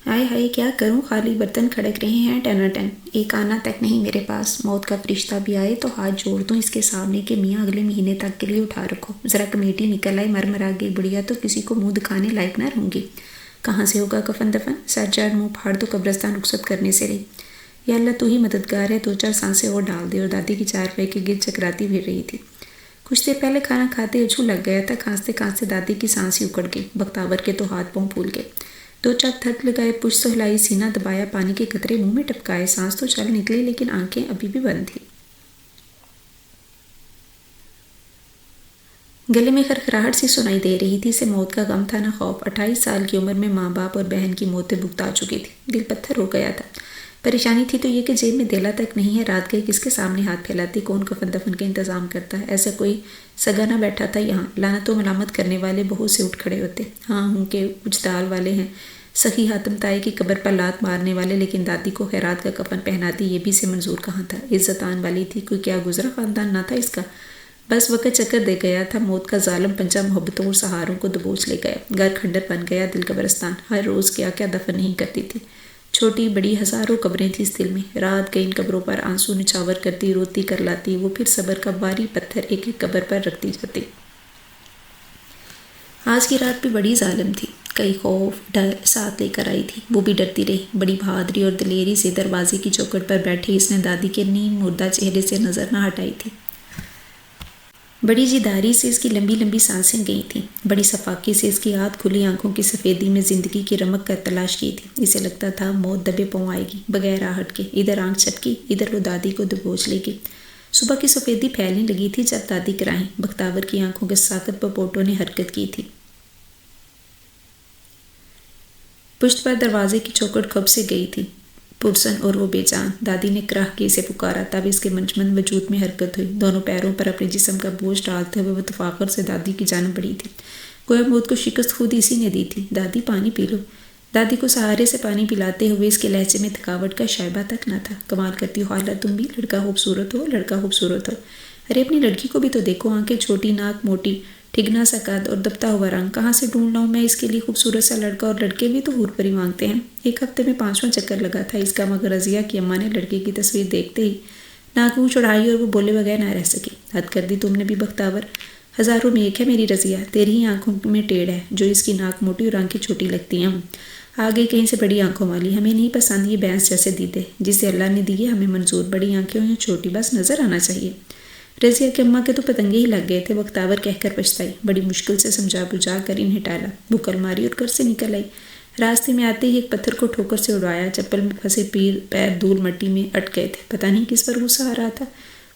ہائے ہائے کیا کروں، خالی برتن کھڑک رہے ہیں ٹناٹن، ایک آنا تک نہیں میرے پاس۔ موت کا فرشتہ بھی آئے تو ہاتھ جوڑ دوں اس کے سامنے کہ میاں اگلے مہینے تک کے لیے اٹھا رکھو۔ ذرا کمیٹی نکل آئے، مرمرا گئی بڑھیا تو کسی کو منہ دکھانے لائق نہ رہوں گی۔ کہاں سے ہوگا کفن دفن؟ سر چاڑ منہ پھاڑ تو قبرستان رخصت کرنے سے رہی۔ یا اللہ تو ہی مددگار ہے، 2-4 سانسیں اور ڈال دے۔ اور دادی کی چارپائی کے گرد چکراتی پھر رہی تھی۔ کچھ دیر پہلے کھانا کھاتے اچھو لگ گیا تھا، کھانستے کھانستے دادی کی سانس ہی اکڑ گئی۔ بختاور کے تو ہاتھ پاؤں پھول گئے۔ 2-4 تھرک لگائے، پشت تو ہلائی، سینہ دبایا، پانی کے قطرے منہ میں ٹپکائے۔ سانس تو چل نکلی لیکن آنکھیں ابھی بھی بند تھیں۔ گلے میں خرخراہٹ سی سنائی دے رہی تھی۔ اسے موت کا غم تھا نہ خوف۔ 28 سال کی عمر میں ماں باپ اور بہن کی موتیں بھگتا چکی تھی، دل پتھر ہو گیا تھا۔ پریشانی تھی تو یہ کہ جیب میں دھیلا تک نہیں ہے، رات گئے کس کے سامنے ہاتھ پھیلاتی، کون کفن دفن کا انتظام کرتا ہے۔ ایسا کوئی سگا نہ بیٹھا تھا یہاں، لعنت و ملامت کرنے والے بہت سے اٹھ کھڑے ہوتے۔ ہاں ہوں کہ کچھ دال والے ہیں، سخی حاتم تائی کی قبر پر لات مارنے والے، لیکن دادی کو خیرات کا کفن پہناتی یہ بھی سے منظور کہاں تھا۔ عزت آن والی تھی، کوئی کیا گزرا خاندان نہ تھا اس کا۔ بس وقت چکر دے گیا تھا، موت کا ظالم پنجہ محبتوں اور سہاروں کو دبوچ لے گیا۔ گھر کھنڈر بن گیا، دل قبرستان۔ ہر روز کیا کیا دفن نہیں کرتی تھی، چھوٹی بڑی ہزاروں قبریں تھیں اس دل میں۔ رات گئی ان قبروں پر آنسو نچھاور کرتی، روتی کرلاتی، وہ پھر صبر کا بھاری پتھر ایک ایک قبر پر رکھتی جاتی۔ آج کی رات بھی بڑی ظالم تھی، کئی خوف ڈر ساتھ لے کر آئی تھی۔ وہ بھی ڈرتی رہی، بڑی بہادری اور دلیری سے دروازے کی چوکھٹ پر بیٹھی اس نے دادی کے نیم مردہ چہرے سے نظر نہ ہٹائی تھی۔ بڑی جداری سے اس کی لمبی لمبی سانسیں گئی تھیں، بڑی صفاقی سے اس کی آدھ کھلی آنکھوں کی سفیدی میں زندگی کی رمق کر تلاش کی تھی۔ اسے لگتا تھا موت دبے پاؤں آئے گی، بغیر آہٹ کے، ادھر آنکھ چھپکی، ادھر وہ دادی کو دبوچ لے گی۔ صبح کی سفیدی پھیلنے لگی تھی جب دادی کراہیں۔ بختاور کی آنکھوں کے ساکت پپوٹوں نے حرکت کی تھی۔ پشت پر دروازے کی چوکھٹ کب سے گئی تھی، پرسن اور وہ بے جان۔ دادی نے کراہ کے اسے پکارا، تب اس کے منجمد وجود میں حرکت ہوئی۔ دونوں پیروں پر اپنے جسم کا بوجھ ڈالتے ہوئے وہ تفاخر سے دادی کی جانب بڑھی تھی، گویا موت کو شکست خود اسی نے دی تھی۔ دادی پانی پی لو۔ دادی کو سہارے سے پانی پلاتے ہوئے اس کے لہجے میں تھکاوٹ کا شائبہ تک نہ تھا۔ کمال کرتی ہو خالہ تم بھی، لڑکا خوبصورت ہو، لڑکا خوبصورت ہو۔ ارے اپنی لڑکی کو بھی تو دیکھو، آنکھیں چھوٹی، ناک موٹی، ٹھگنا سا قد اور دبتا ہوا رنگ، کہاں سے ڈھونڈ لاؤں میں اس کے لیے خوبصورت سا لڑکا؟ اور لڑکے بھی تو حور پری مانگتے ہیں۔ ایک ہفتے میں 5واں چکر لگا تھا اس کا، مگر رضیہ کی اماں نے لڑکے کی تصویر دیکھتے ہی ناک منہ چڑھائی اور وہ بولے بغیر نہ رہ سکی۔ حد کر دی تم نے بھی بختاور، ہزاروں میں ایک ہے میری رضیہ، تیری ہی آنکھوں میں ٹیڑھ ہے جو اس کی ناک موٹی اور آنکھیں چھوٹی لگتی ہیں۔ آگے کہیں سے بڑی آنکھوں والی، ہمیں نہیں پسند یہ بینس جیسے دیدے، جسے اللہ نے دیے ہمیں منظور، بڑی آنکھیں ہوں یا چھوٹی، بس نظر آنا چاہیے۔ رضیہ کی اماں کے تو پتنگے ہی لگ گئے تھے۔ بختاور کہہ کر پچھتائی، بڑی مشکل سے سمجھا بجھا کر انہیں ٹالا، بکل ماری اور گھر سے نکل آئی۔ راستے میں آتے ہی ایک پتھر کو ٹھوکر سے اڑایا، چپل میں پھنسے پیر دھول مٹی میں اٹ گئے تھے۔ پتہ نہیں کس پر غصہ آ رہا تھا،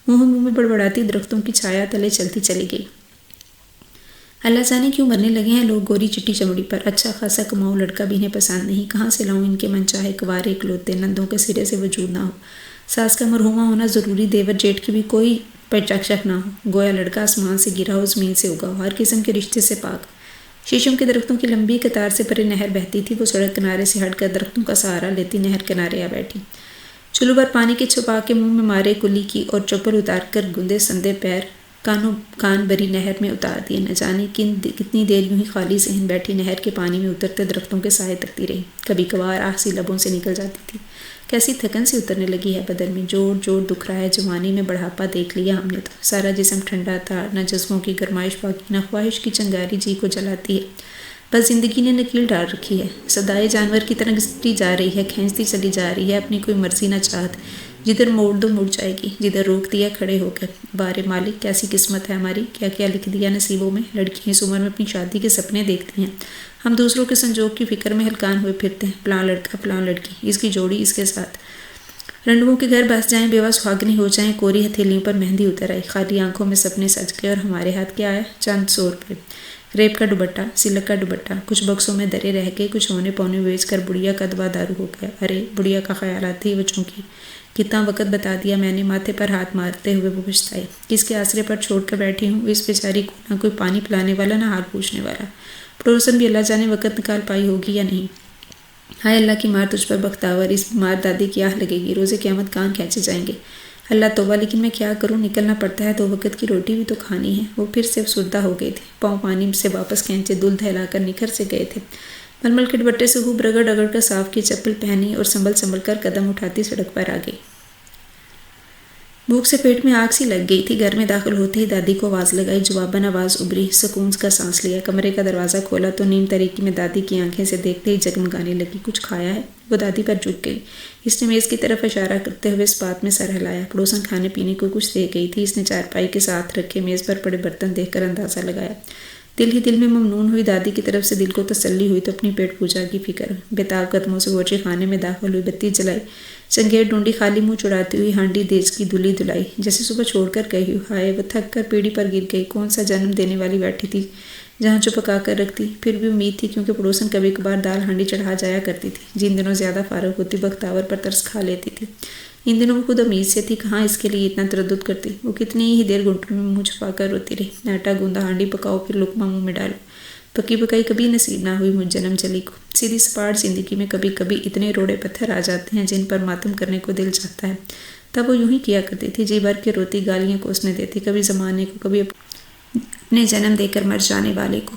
منہ میں بڑبڑاتی درختوں کی چھایا تلے چلتی چلی گئی۔ اللہ جانے کیوں مرنے لگے ہیں لوگ گوری چٹی چمڑی پر۔ اچھا خاصا کماؤ لڑکا بھی انہیں پسند نہیں، کہاں سے لاؤں ان کے من چاہے کوارے اکلوتے، نندوں کے سرے سے وجود نہ ہو، ساس کا مرحوما ہونا ضروری، دیور جیٹھ کی بھی کوئی پرچک شک نہ ہو، گویا لڑکا آسمان سے گرا ہو، زمین سے اگا ہو، ہر قسم کے رشتے سے پاک۔ شیشم کے درختوں کی لمبی قطار سے پرے نہر بہتی تھی، وہ سڑک کنارے سے ہٹ کر درختوں کا سہارا لیتی نہر کنارے آ بیٹھی۔ چلو بھر پانی کے چھپا کے منہ میں مارے کلی کی اور چپل اتار کر گندے سندے پیر کان بری نہر میں اتار دیے۔ نہ جانے کتنی دیر یوں ہی خالی ذہن بیٹھی نہر کے پانی میں اترتے درختوں کے سائے تکتی رہی۔ کبھی کبھار آہ سی لبوں سے نکل جاتی تھی۔ کیسی تھکن سی اترنے لگی ہے بدن میں، جوڑ جوڑ دکھ رہا ہے، جوانی میں بڑھاپا دیکھ لیا ہم نے تو، سارا جسم ٹھنڈا تھا، نہ جذبوں کی گرمائش باقی، نہ خواہش کی چنگاری جی کو جلاتی ہے، بس زندگی نے نکیل ڈال رکھی ہے، سدائے جانور کی طرح گھستی جا رہی ہے، کھینچتی چلی جا رہی ہے، اپنی کوئی مرضی نہ چاہت، جدھر موڑ دو مڑ جائے گی، جدھر روک دیا کھڑے ہو کر۔ بارے مالک کیسی قسمت ہے ہماری، کیا کیا لکھ دیا نصیبوں میں۔ لڑکیاں اس عمر میں اپنی شادی کے سپنے دیکھتی ہیں، ہم دوسروں کے سنجوگ کی فکر میں ہلکان ہوئے پھرتے ہیں، فلاں لڑکا فلاں لڑکی، اس کی جوڑی اس کے ساتھ، رنڈووں کے گھر بس جائیں، بیوہ سہاگنیں ہو جائیں، کوری ہتھیلیوں پر مہندی اتر آئی، خالی آنکھوں میں سپنے سج گئے، اور ہمارے ہاتھ کیا آیا؟ چند 100 روپے، ریپ کا دوپٹہ، سلک کا دوپٹہ، کچھ بکسوں میں درے رہ گئے، کچھ ہونے پونے بیچ کر بڑھیا کا دبا دارو ہو گیا۔ ارے بڑھیا کا خیال آتے ہی وہ چونکی، کتنا وقت بتا دیا میں نے، ماتھے پر ہاتھ مارتے ہوئے وہ پچھتائی، کس کے آسرے پر چھوڑ کر بیٹھی ہوں اس بیچاری کو، نہ کوئی پانی پلانے والا، نہ حال پوچھنے والا، پڑوسن بھی اللہ جانے وقت نکال پائی ہوگی یا نہیں۔ ہائے اللہ کی مار تجھ پر بختاور، اس بیمار دادی کی آہ لگے گی، روزے قیامت کان کھینچے جائیں گے۔ اللہ توبہ، لیکن میں کیا کروں، نکلنا پڑتا ہے، 2 وقت کی روٹی بھی تو کھانی ہے۔ وہ پھر سے افسردہ ہو گئے تھے، پاؤں پانی سے واپس کھینچے، دل دہلا کر نکھر سے گئے تھے۔ ململ کے دوپٹے سے خوب رگڑ رگڑ کر صاف کی چپل پہنی اور سنبھل کر قدم اٹھاتی سڑک پر آ گئی۔ بھوک سے پیٹ میں آگ سی لگ گئی تھی۔ گھر میں داخل ہوتے ہی دادی کو آواز لگائی، جواباً آواز ابھری۔ سکون کا سانس لیا، کمرے کا دروازہ کھولا تو نیم تاریکی میں دادی کی آنکھیں سے دیکھتے ہی جگمگانے لگی۔ کچھ کھایا ہے؟ وہ دادی پر جھک گئی۔ اس نے میز کی طرف اشارہ کرتے ہوئے اس بات میں سر ہلایا۔ پڑوسن کھانے پینے کو کچھ دے گئی تھی۔ اس نے چارپائی کے ساتھ رکھے میز پر پڑے برتن دیکھ کر اندازہ لگایا۔ دل ہی دل میں ممنون ہوئی۔ دادی کی طرف سے دل کو تسلی ہوئی تو اپنی پیٹ پوجا کی فکر ہوئی۔ بےتاب قدموں سے باورچی خانے میں داخل ہوئی، بتی جلائی، چنگیٹ ڈھونڈی، خالی منہ چڑھاتی ہوئی ہانڈی دیج کی دھلی دھلائی، جیسے صبح چھوڑ کر گئی ہو۔ ہائے، وہ تھک کر پیڑھی پر گر گئی۔ کون سا جنم دینے والی بیٹھی تھی جہاں جو پکا کر رکھتی۔ پھر بھی امید تھی، کیونکہ پڑوسن کبھی کبھار دال ہانڈی چڑھا جایا کرتی تھی۔ جن دنوں زیادہ فارغ ہوتی بختاور پر ترس کھا لیتی تھی۔ ان دنوں وہ خود امید سے تھی، کہاں اس کے لیے اتنا تردد کرتی۔ وہ کتنی ہی دیر گھنٹوں میں منہ چھپا کر روتی رہی۔ آٹا گوندا، ہانڈی پکاؤ، پھر لقمہ منہ میں ڈالو۔ پکی پکائی کبھی نصیب نہ ہوئی مجھ جنم چلی کو۔ سیدھی سپاٹ زندگی میں کبھی کبھی اتنے روڑے پتھر آ جاتے ہیں جن پر ماتم کرنے کو دل چاہتا ہے۔ تب وہ یوں ہی کیا کرتی تھی، جی بھر کے روتی، گالیاں کوسنے دیتی، کبھی زمانے کو، کبھی اپنے جنم دے کر مر جانے والے کو،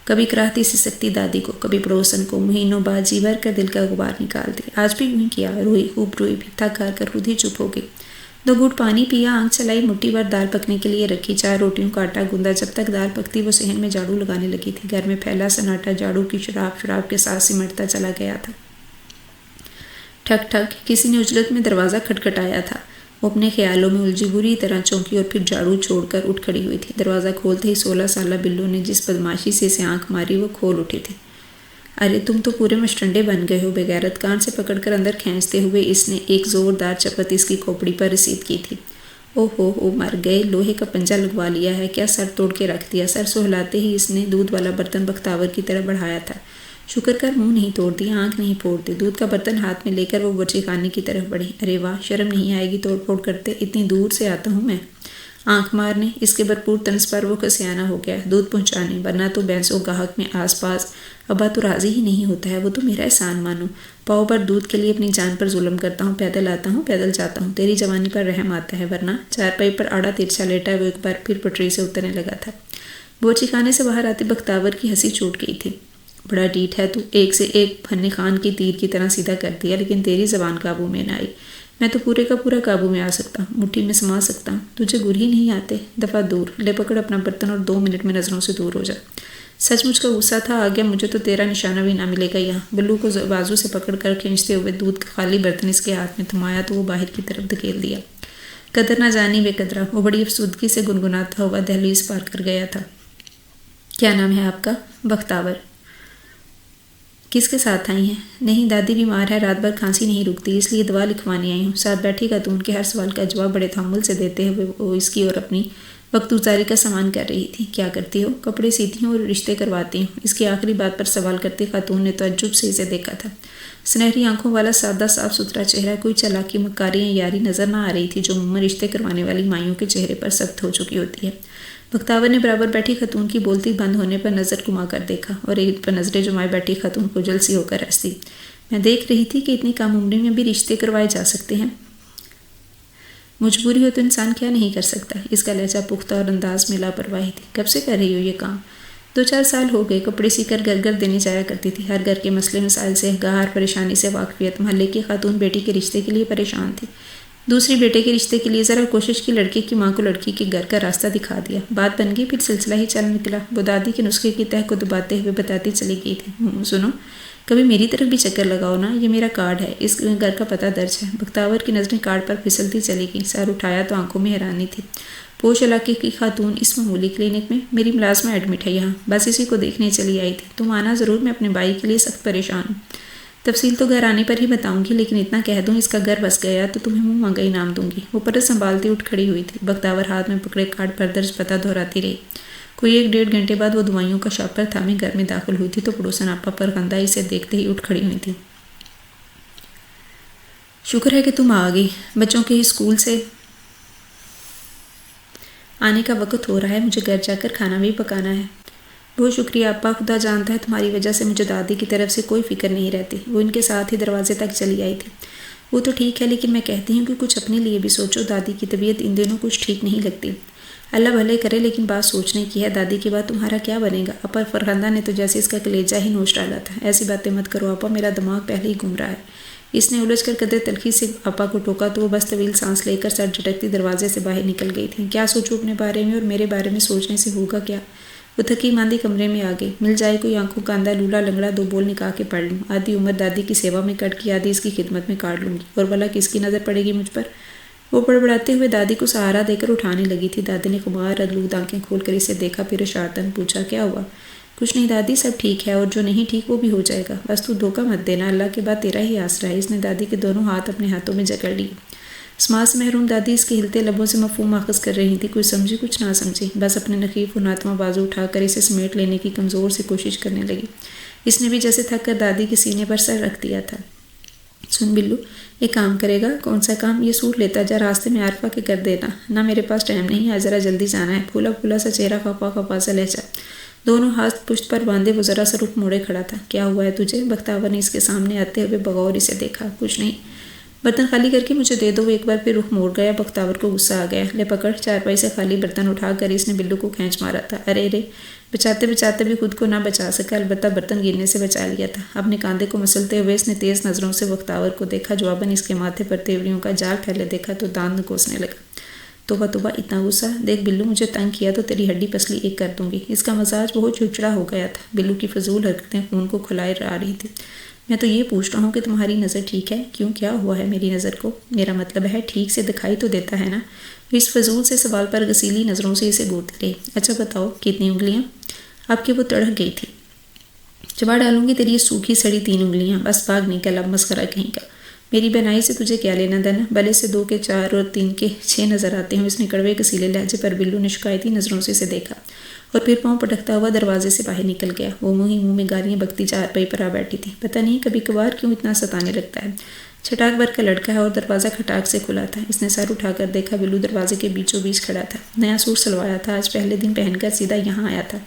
کبھی کراہتی سسکتی دادی کو، کبھی پڑوسن کو۔ مہینوں بعد جی بھر کر دل کا غبار نکالتی۔ آج بھی یوں ہی کیا، روئی، خوب روئی، بھی تھک ہار کر خود ہی چپ ہو گئی۔ 2 گھونٹ پانی پیا، آنکھ چلائی، مٹھی بھر دال پکنے کے لیے رکھی، 4 روٹیوں کا آٹا گوندا۔ جب تک دال پکتی وہ صحن میں جھاڑو لگانے لگی تھی۔ گھر میں پھیلا سناٹا جھاڑو کی شراب کے ساتھ سمٹتا چلا گیا تھا۔ ٹھک ٹھک، کسی نے عجلت میں دروازہ کھٹکھٹایا تھا۔ وہ اپنے خیالوں میں الجھی بری طرح چونکی اور پھر جھاڑو چھوڑ کر اٹھ کھڑی ہوئی تھی۔ دروازہ کھولتے ہی 16 سالہ بلو نے جس بدماشی سے اسے آنکھ ماری وہ کھول اٹھی تھی۔ ارے تم تو پورے مشٹنڈے بن گئے ہو بے غیرت! کان سے پکڑ کر اندر کھینچتے ہوئے اس نے ایک زوردار چپت اس کی کھوپڑی پر رسید کی تھی۔ او ہو، مر گئے! لوہے کا پنجہ لگوا لیا ہے کیا؟ سر توڑ کے رکھ دیا؟ سر سہلاتے ہی اس نے دودھ والا برتن بختاور کی طرف بڑھایا تھا۔ شکر کر منہ نہیں توڑ دیا، آنکھ نہیں پھوڑ دی۔ دودھ کا برتن ہاتھ میں لے کر وہ باورچی خانے کی طرف بڑھی۔ ارے واہ، شرم نہیں آئے گی توڑ پھوڑ کرتے؟ اتنی دور سے آتا ہوں میں آنکھ مارنے۔ اس کے بھرپور طنز پر وہ کسیانہ ہو گیا۔ دودھ پہنچانے، ورنہ تو بھینسوں گاہک میں آس پاس ابا تو راضی ہی نہیں ہوتا ہے۔ وہ تو میرا احسان مانو، پاؤ پر دودھ کے لیے اپنی جان پر ظلم کرتا ہوں، پیدل آتا ہوں، پیدل جاتا ہوں، تیری جوانی پر رحم آتا ہے، ورنہ۔ چارپائی پر آڑا ترچھا لیٹا وہ ایک بار پھر پٹری سے اترنے لگا تھا۔ باورچی خانے سے باہر آتے بختاور کی ہنسی چھوٹ گئی تھی۔ بڑا ڈیٹ ہے تو، ایک سے ایک فن خان کی تیر کی طرح سیدھا کر دیا، لیکن تیری زبان قابو میں نہ آئی۔ میں تو پورے کا پورا قابو میں آ سکتا ہوں، مٹھی میں سما سکتا ہوں۔ تجھے گر ہی نہیں آتے؟ دفعہ دور، لے پکڑ اپنا برتن اور 2 منٹ میں نظروں سے دور ہو جا۔ سچ مجھ کا غصہ تھا آ گیا، مجھے تو تیرا نشانہ بھی نہ ملے گا یہاں۔ بلو کو بازو سے پکڑ کر کھینچتے ہوئے دودھ کا خالی برتن اس کے ہاتھ میں تھمایا تو وہ باہر کی طرف دھکیل دیا۔ قدر نہ جانی بے قدرا، وہ بڑی افسردگی سے گنگناتا ہوا دہلیز پار کر گیا تھا۔ کیا نام ہے آپ کا؟ بختاور۔ کس کے ساتھ آئی ہیں؟ نہیں، دادی بیمار ہے، رات بھر کھانسی نہیں رکتی، اس لیے دوا لکھوانے آئی ہوں۔ ساتھ بیٹھی خاتون کے ہر سوال کا جواب بڑے تحمل سے دیتے ہوئے وہ اس کی اور اپنی وقت گزاری کا سامان کر رہی تھی۔ کیا کرتی ہو؟ کپڑے سیتی ہوں اور رشتے کرواتی ہوں۔ اس کی آخری بات پر سوال کرتی خاتون نے تعجب سے اسے دیکھا تھا۔ سنہری آنکھوں والا سادہ صاف ستھرا چہرہ، کوئی چالاکی، مکاری یا یاری نظر نہ آ رہی تھی جو عموماً رشتے کروانے والی مائیوں کے چہرے پر سخت ہو چکی ہوتی ہے۔ بختاور نے برابر بیٹھی خاتون کی بولتی بند ہونے پر نظر گھما کر دیکھا اور ایک پر نظریں جمائے بیٹھی خاتون کو جلسی ہو کر ہنسی۔ میں دیکھ رہی تھی کہ اتنی کم عمری میں بھی رشتے کروائے جا سکتے ہیں۔ مجبوری ہو تو انسان کیا نہیں کر سکتا۔ اس کا لہجہ پختہ اور انداز میں لاپرواہی تھی۔ کب سے کر رہی ہو یہ کام؟ 2-4 سال ہو گئے، کپڑے سی کر گھر دینے جایا کرتی تھی۔ ہر گھر کے مسئلے مسائل سے گہار پریشانی سے واقفیت۔ محلے کی خاتون بیٹی کے رشتے کے لیے پریشان تھی، دوسری بیٹے کے رشتے کے لیے ذرا کوشش کی، لڑکے کی ماں کو لڑکی کے گھر کا راستہ دکھا دیا، بات بن گئی، پھر سلسلہ ہی چل نکلا۔ وہ دادی کے نسخے کی تہ کو دباتے ہوئے بتاتی چلی گئی تھی، سنو، کبھی میری طرف بھی چکر لگاؤ نا، یہ میرا کارڈ ہے، اس گھر کا پتہ درج ہے۔ بختاور کی نظریں کارڈ پر پھسلتی چلی گئیں، سر اٹھایا تو آنکھوں میں حیرانی تھی۔ پوش علاقے کی خاتون اس معمولی کلینک میں؟ میری ملازمہ ایڈمٹ ہے یہاں، بس اسی کو دیکھنے چلی آئی تھی۔ تم آنا ضرور، میں اپنے بھائی کے لیے سخت پریشان ہوں۔ تفصیل تو گھر آنے پر ہی بتاؤں گی، لیکن اتنا کہہ دوں اس کا گھر بس گیا تو تمہیں منہ مانگا انعام دوں گی۔ وہ پرس سنبھالتی اٹھ کھڑی ہوئی تھی۔ بختاور ہاتھ میں پکڑے کارڈ پر درج پتہ دہراتی رہی۔ کوئی 1-1.5 گھنٹے بعد وہ دوائیوں کا شاپر تھامے گھر میں داخل ہوئی تھی تو پڑوسن آپا پرخندہ اسے دیکھتے ہی اٹھ کھڑی ہوئی تھی۔ شکر ہے کہ تم آ گئی، بچوں کے اسکول سے آنے کا وقت ہو رہا ہے، مجھے گھر جا کر کھانا بھی پکانا ہے۔ بہت شکریہ آپا، خدا جانتا ہے تمہاری وجہ سے مجھے دادی کی طرف سے کوئی فکر نہیں رہتی۔ وہ ان کے ساتھ ہی دروازے تک چلی آئی تھی۔ وہ تو ٹھیک ہے، لیکن میں کہتی ہوں کہ کچھ اپنے لیے بھی سوچو، دادی کی طبیعت ان دنوں کچھ ٹھیک نہیں لگتی۔ اللہ بھلے کرے، لیکن بات سوچنے کی ہے، دادی کے بعد تمہارا کیا بنے گا؟ اپا فرخندہ نے تو جیسے اس کا کلیجہ ہی نوچ ڈالا تھا۔ ایسی باتیں مت کرو آپا، میرا دماغ پہلے ہی گھوم رہا ہے۔ اس نے الجھ کر قدر تلخی سے آپا کو ٹوکا تو وہ بس طویل سانس لے کر سر جھٹکتی دروازے سے باہر نکل گئی تھی۔ کیا سوچوں اپنے بارے میں، اور میرے بارے میں سوچنے سے ہوگا کیا؟ وہ تھکی ماندی کمرے میں آ گئی۔ مل جائے کوئی آنکھوں کا اندھا لولا لنگڑا، 2 بول نکال کے پڑھ لوں۔ آدھی عمر دادی کی سیوا میں کٹ کی، آدھی اس کی خدمت میں کاٹ لوں گی، اور بھلا کس کی نظر پڑے گی مجھ پر؟ وہ بڑبڑاتے ہوئے دادی کو سہارا دے کر اٹھانے لگی تھی۔ دادی نے خمار آلود آنکھیں کھول کر اسے دیکھا، پھر اشارتاً پوچھا، کیا ہوا؟ کچھ نہیں دادی، سب ٹھیک ہے، اور جو نہیں ٹھیک وہ بھی ہو جائے گا، بس تو دھوکہ مت دینا، اللہ کے بعد تیرا ہی آسرا ہے۔ اس نے دادی کے دونوں ہاتھ اپنے ہاتھوں میں جکڑ لیے۔ سماج سے محروم دادی اس کے ہلتے لبوں سے مفہوم ماخذ کر رہی تھی، کچھ سمجھی کچھ نہ سمجھی، بس اپنے نحیف و ناتواں بازو اٹھا کر اسے سمیٹ لینے کی کمزور سی کوشش کرنے لگی۔ اس نے بھی جیسے تھک کر دادی کے سینے پر سر رکھ دیا تھا۔ سن بلو، ایک کام کرے گا؟ کون سا کام؟ یہ سوٹ لیتا جا، راستے میں عارفہ کے کر دینا۔ نہ میرے پاس ٹائم نہیں، آج ذرا جلدی جانا ہے۔ پھولا پھولا سا چہرہ، خفا خفا سا لہجہ، دونوں ہاتھ پشت پر باندھے وہ ذرا سا رخ موڑے کھڑا تھا۔ کیا ہوا ہے تجھے؟ بختاور نے اس کے سامنے آتے ہوئے بغور اسے دیکھا۔ کچھ نہیں، برتن خالی کر کے مجھے دے دو۔ وہ ایک بار پھر رخ موڑ گیا۔ بختاور کو غصہ آ گیا۔ لے پکڑ۔ چارپائی سے خالی برتن اٹھا کر اس نے بلو کو کھینچ مارا تھا۔ ارے رے، بچاتے بچاتے بھی خود کو نہ بچا سکا، البتہ برتن گرنے سے بچا لیا تھا۔ اپنے کاندھے کو مسلتے ہوئے اس نے تیز نظروں سے بختاور کو دیکھا۔ جواباً اس کے ماتھے پر تیوریوں کا جال پھیلے دیکھا تو دانت کوسنے لگا۔ توبہ توبہ، اتنا غصہ! دیکھ بلو، مجھے تنگ کیا تو تیری ہڈی پسلی ایک کر دوں گی۔ اس کا مزاج بہت چڑچڑا ہو گیا تھا۔ بلو کی فضول حرکتیں خون کو کھلائے آ رہی تھی۔ میں تو یہ پوچھ رہا ہوں کہ تمہاری نظر ٹھیک ہے؟ کیوں، کیا ہوا ہے میری نظر کو؟ میرا مطلب ہے ٹھیک سے دکھائی تو دیتا ہے نا؟ وہ اس فضول سے سوال پر غسیلی نظروں سے اسے گھورتی رہی۔ اچھا بتاؤ، کتنی انگلیاں؟ اب کہ وہ تڑک گئی تھی۔ چبا ڈالوں گی تیری یہ سوکھی سڑی 3 انگلیاں، بس بھاگ نکل اب، مسخرہ کہیں کا۔ میری بہنائی سے تجھے کیا لینا دینا؟ بھلے سے 2 کے 4 اور 3 کے 6 نظر آتے ہوں۔ اس نے کڑوے کسیلے لہجے پر بلو نے شکایتی نظروں سے اسے دیکھا اور پھر پاؤں پٹکتا ہوا دروازے سے باہر نکل گیا۔ وہ منہ میں گالیاں بکتی چارپائی پر آ بیٹھی تھی۔ پتہ نہیں کبھی کبھار کیوں اتنا ستانے لگتا ہے۔ چھٹاک بھر کا لڑکا ہے اور دروازہ کھٹاک سے کھلا تھا۔ اس نے سر اٹھا کر دیکھا، بلو دروازے کے بیچوں بیچ کھڑا تھا۔ نیا سوٹ سلوایا تھا، آج پہلے دن پہن کر سیدھا یہاں آیا تھا۔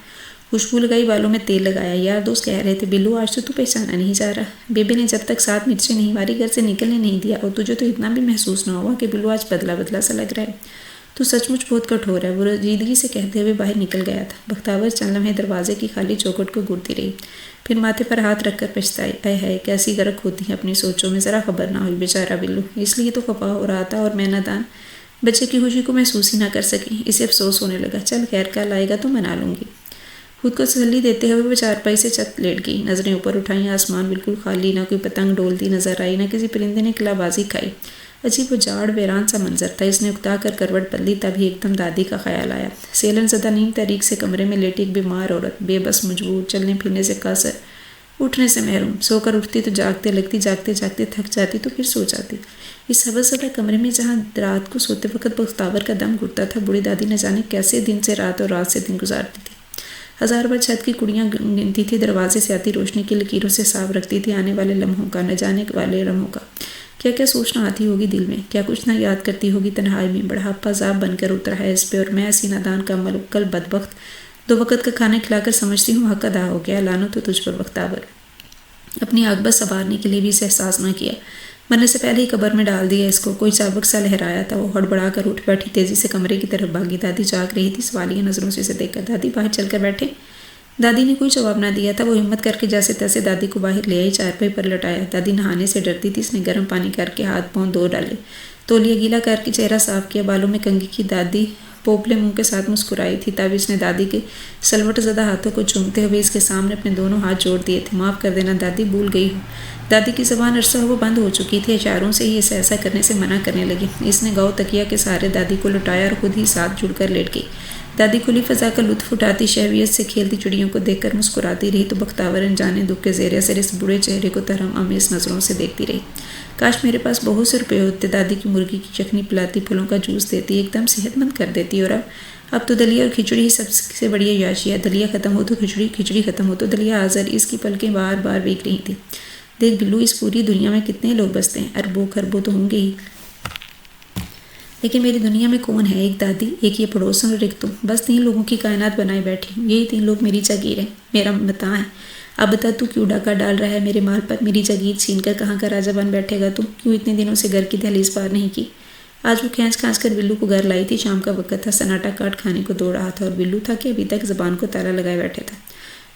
خوشبو لگائی، بالوں میں تیل لگایا۔ یار دوست کہہ رہے تھے بلو، آج تو پہچانا نہیں جا رہا۔ بیبے نے جب تک 7 مرچیں نہیں ماری گھر سے نکلنے نہیں دیا، اور تجھے تو اتنا بھی محسوس نہ ہوا کہ بلو آج بدلا بدلا سا لگ رہا ہے؟ تو سچ مچ بہت کٹھور ہے، وہ رنجیدگی سے کہتے ہوئے باہر نکل گیا تھا۔ بختاور چند لمحے دروازے کی خالی چوکھٹ کو گھورتی رہی، پھر ماتھے پر ہاتھ رکھ کر پچھتائی۔ اے ہے، کیسی غرق ہوتی ہے اپنی سوچوں میں، ذرا خبر نہ ہوئی بیچارہ بلو، اس لیے تو خفا ہو رہا تھا، اور میں نادان بچے کی خوشی کو محسوس ہی نہ کر سکی۔ اسے افسوس ہونے لگا۔ چل خیر، کل آئے گا تو منا لوں گی۔ خود کو تسلی دیتے ہوئے وہ چارپائی سے چت لیٹ گئی، نظریں اوپر اٹھائیں۔ آسمان بالکل خالی، نہ کوئی پتنگ ڈولتی نظر آئی، نہ کسی پرندے نے قلع بازی کھائی۔ عجیب و جاڑ ویران سا منظر تھا۔ اس نے اکتا کر کروٹ بدلی، تبھی ایک دم دادی کا خیال آیا۔ سیلن زدہ نیم تاریک سے کمرے میں لیٹی ایک بیمار عورت، بے بس، مجبور، چلنے پھرنے سے قاصر، اٹھنے سے محروم، سو کر اٹھتی تو جاگتے لگتی، جاگتے جاگتے تھک جاتی تو پھر سو جاتی۔ اس حوث زدہ کمرے میں جہاں رات کو سوتے وقت بختاور کا دم گھٹتا تھا، بوڑھی دادی نہ جانے کیسے دن سے رات اور رات سے دن گزارتی تھی۔ 1000 بار چھت کی کڑیاں گنتی تھی، دروازے سے آتی روشنی کی لکیروں سے حساب رکھتی تھی، آنے والے لمحوں کا، نہ جانے والے لمحوں کا۔ کیا کیا سوچنا آتی ہوگی دل میں، کیا کچھ نہ یاد کرتی ہوگی تنہائی میں۔ بڑھاپا عذاب بن کر اترا ہے اس پہ، اور میں ایسی نادان کا ملوکل بدبخت 2 وقت کا کھانا کھلا کر سمجھتی ہوں حق ادا ہو گیا۔ لعنت ہو تجھ پر بختاور، اپنی عاقبت سنوارنے کے لیے بھی اسے احساس نہ کیا، مرنے سے پہلے ہی قبر میں ڈال دیا اس کو۔ کوئی چابک سا لہرایا تھا، وہ ہڑبڑا کر اٹھ بیٹھی، تیزی سے کمرے کی طرف بھاگی۔ دادی جاگ رہی تھی، سوالیہ نظروں سے اسے دیکھ کر۔ دادی باہر چل کر بیٹھے۔ دادی نے کوئی جواب نہ دیا تھا۔ وہ ہمت کر کے جیسے تیسے دادی کو باہر لے آئی، چارپائی پر لٹایا۔ دادی نہانے سے ڈرتی تھی، اس نے گرم پانی کر کے ہاتھ پاؤں دھو ڈالے، تولیہ گیلا کر کے چہرہ صاف کیا، بالوں میں کنگھی کی۔ دادی پوپلے منہ کے ساتھ مسکرائی تھی، تب اس نے دادی کے سلوٹ زدہ ہاتھوں کو چومتے ہوئے اس کے سامنے اپنے دونوں ہاتھ جوڑ دیے تھے۔ معاف کر دینا دادی، بھول گئی ہوں۔ دادی کی زبان عرصہ وہ بند ہو چکی تھی، اشاروں سے ہی اسے ایسا کرنے سے منع کرنے لگی۔ اس نے گاؤ تکیہ کے سہارے دادی کو لٹایا اور خود ہی ساتھ جڑ کر لیٹ گئی۔ دادی کھلی فضا کا لطف اٹھاتی، شہویت سے کھیلتی چڑیوں کو دیکھ کر مسکراتی رہی، تو بختاور انجانے دکھ کے زیر اثر اس بوڑھے چہرے کو ترہم آمیز نظروں سے دیکھتی رہی۔ کاش میرے پاس بہت سے روپے ہوتے، دادی کی مرغی کی چکنی پلاتی، پھلوں کا جوس دیتی، ایک دم صحت مند کر دیتی۔ اور اب تو دلیا اور کھچڑی ہی سب سے بڑی عیاشی ہے۔ دلیا ختم ہو تو کھچڑی، کھچڑی ختم ہو تو دلیا حاضر۔ اس کی پلکیں بار بار بھیگ رہی تھیں۔ دیکھ بلو، اس پوری دنیا میں کتنے لوگ بستے ہیں، اربوں خربوں تو ہوں گے ہی، لیکن میری دنیا میں کون ہے؟ ایک دادی، ایک یہ پڑوسن، اور ایک تم، بس 3 لوگوں کی کائنات بنائے بیٹھی ہوں۔ یہی 3 لوگ میری جاگیر ہیں، میرا متاع ہے۔ اب بتا، تو کیوں ڈاکہ ڈال رہا ہے میرے مال پر؟ میری جاگیر چھین کر کہاں کا راجہ بن بیٹھے گا تو؟ کیوں اتنے دنوں سے گھر کی دہلیز پار نہیں کی؟ آج وہ کھینچ کھانچ کر بلو کو گھر لائی تھی۔ شام کا وقت تھا، سناٹا کاٹ کھانے کو دو رہا تھا اور بلو تھا کہ ابھی تک زبان کو تالا لگائے بیٹھے تھا۔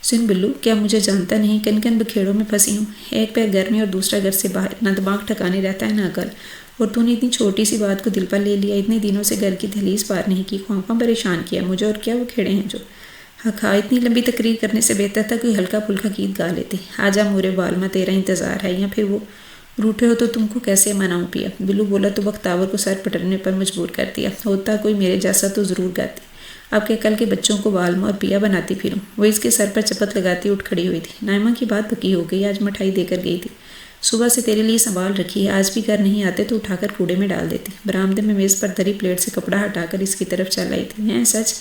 سن بلو، کیا مجھے جانتا نہیں؟ کن کن بکھیڑوں میں پھنسی ہوں، ایک پیر گھر میں اور دوسرا گھر سے باہر، نہ دماغ ٹھکانے رہتا ہے نہ عقل، اور تو نے اتنی چھوٹی سی بات کو دل پر لے لیا، اتنے دنوں سے گھر کی دہلیز پار نہیں کی، خواہ خواہ پریشان کیا مجھے، اور کیا وہ کھیڑے ہیں جو ہاں اتنی لمبی تقریر کرنے سے بہتر تھا کوئی ہلکا پھلکا گیت گا لیتے۔ آجا مورے بالما، تیرا انتظار ہے، یا پھر وہ روٹھے ہو تو تم کو کیسے مناؤں پیا؟ بلو بولا تو بختاور کو سر پٹرنے پر مجبور کر دیا، ہوتا کوئی میرے جیسا تو ضرور گاتی، اب کے کل کے بچوں کو بالما اور پیا بناتی پھروں۔ وہ اس کے سر پر چپت لگاتی اٹھ کھڑی ہوئی تھی۔ نائمہ کی بات پکی ہو گئی، آج مٹھائی دے کر گئی تھی، صبح سے تیرے لیے سنبھال رکھی ہے، آج بھی گھر نہیں آتے تو اٹھا کر کوڑے میں ڈال دیتی۔ برآمدے میں میز پر دری پلیٹ سے کپڑا ہٹا کر اس کی طرف چل آئی تھی۔ ہیں سچ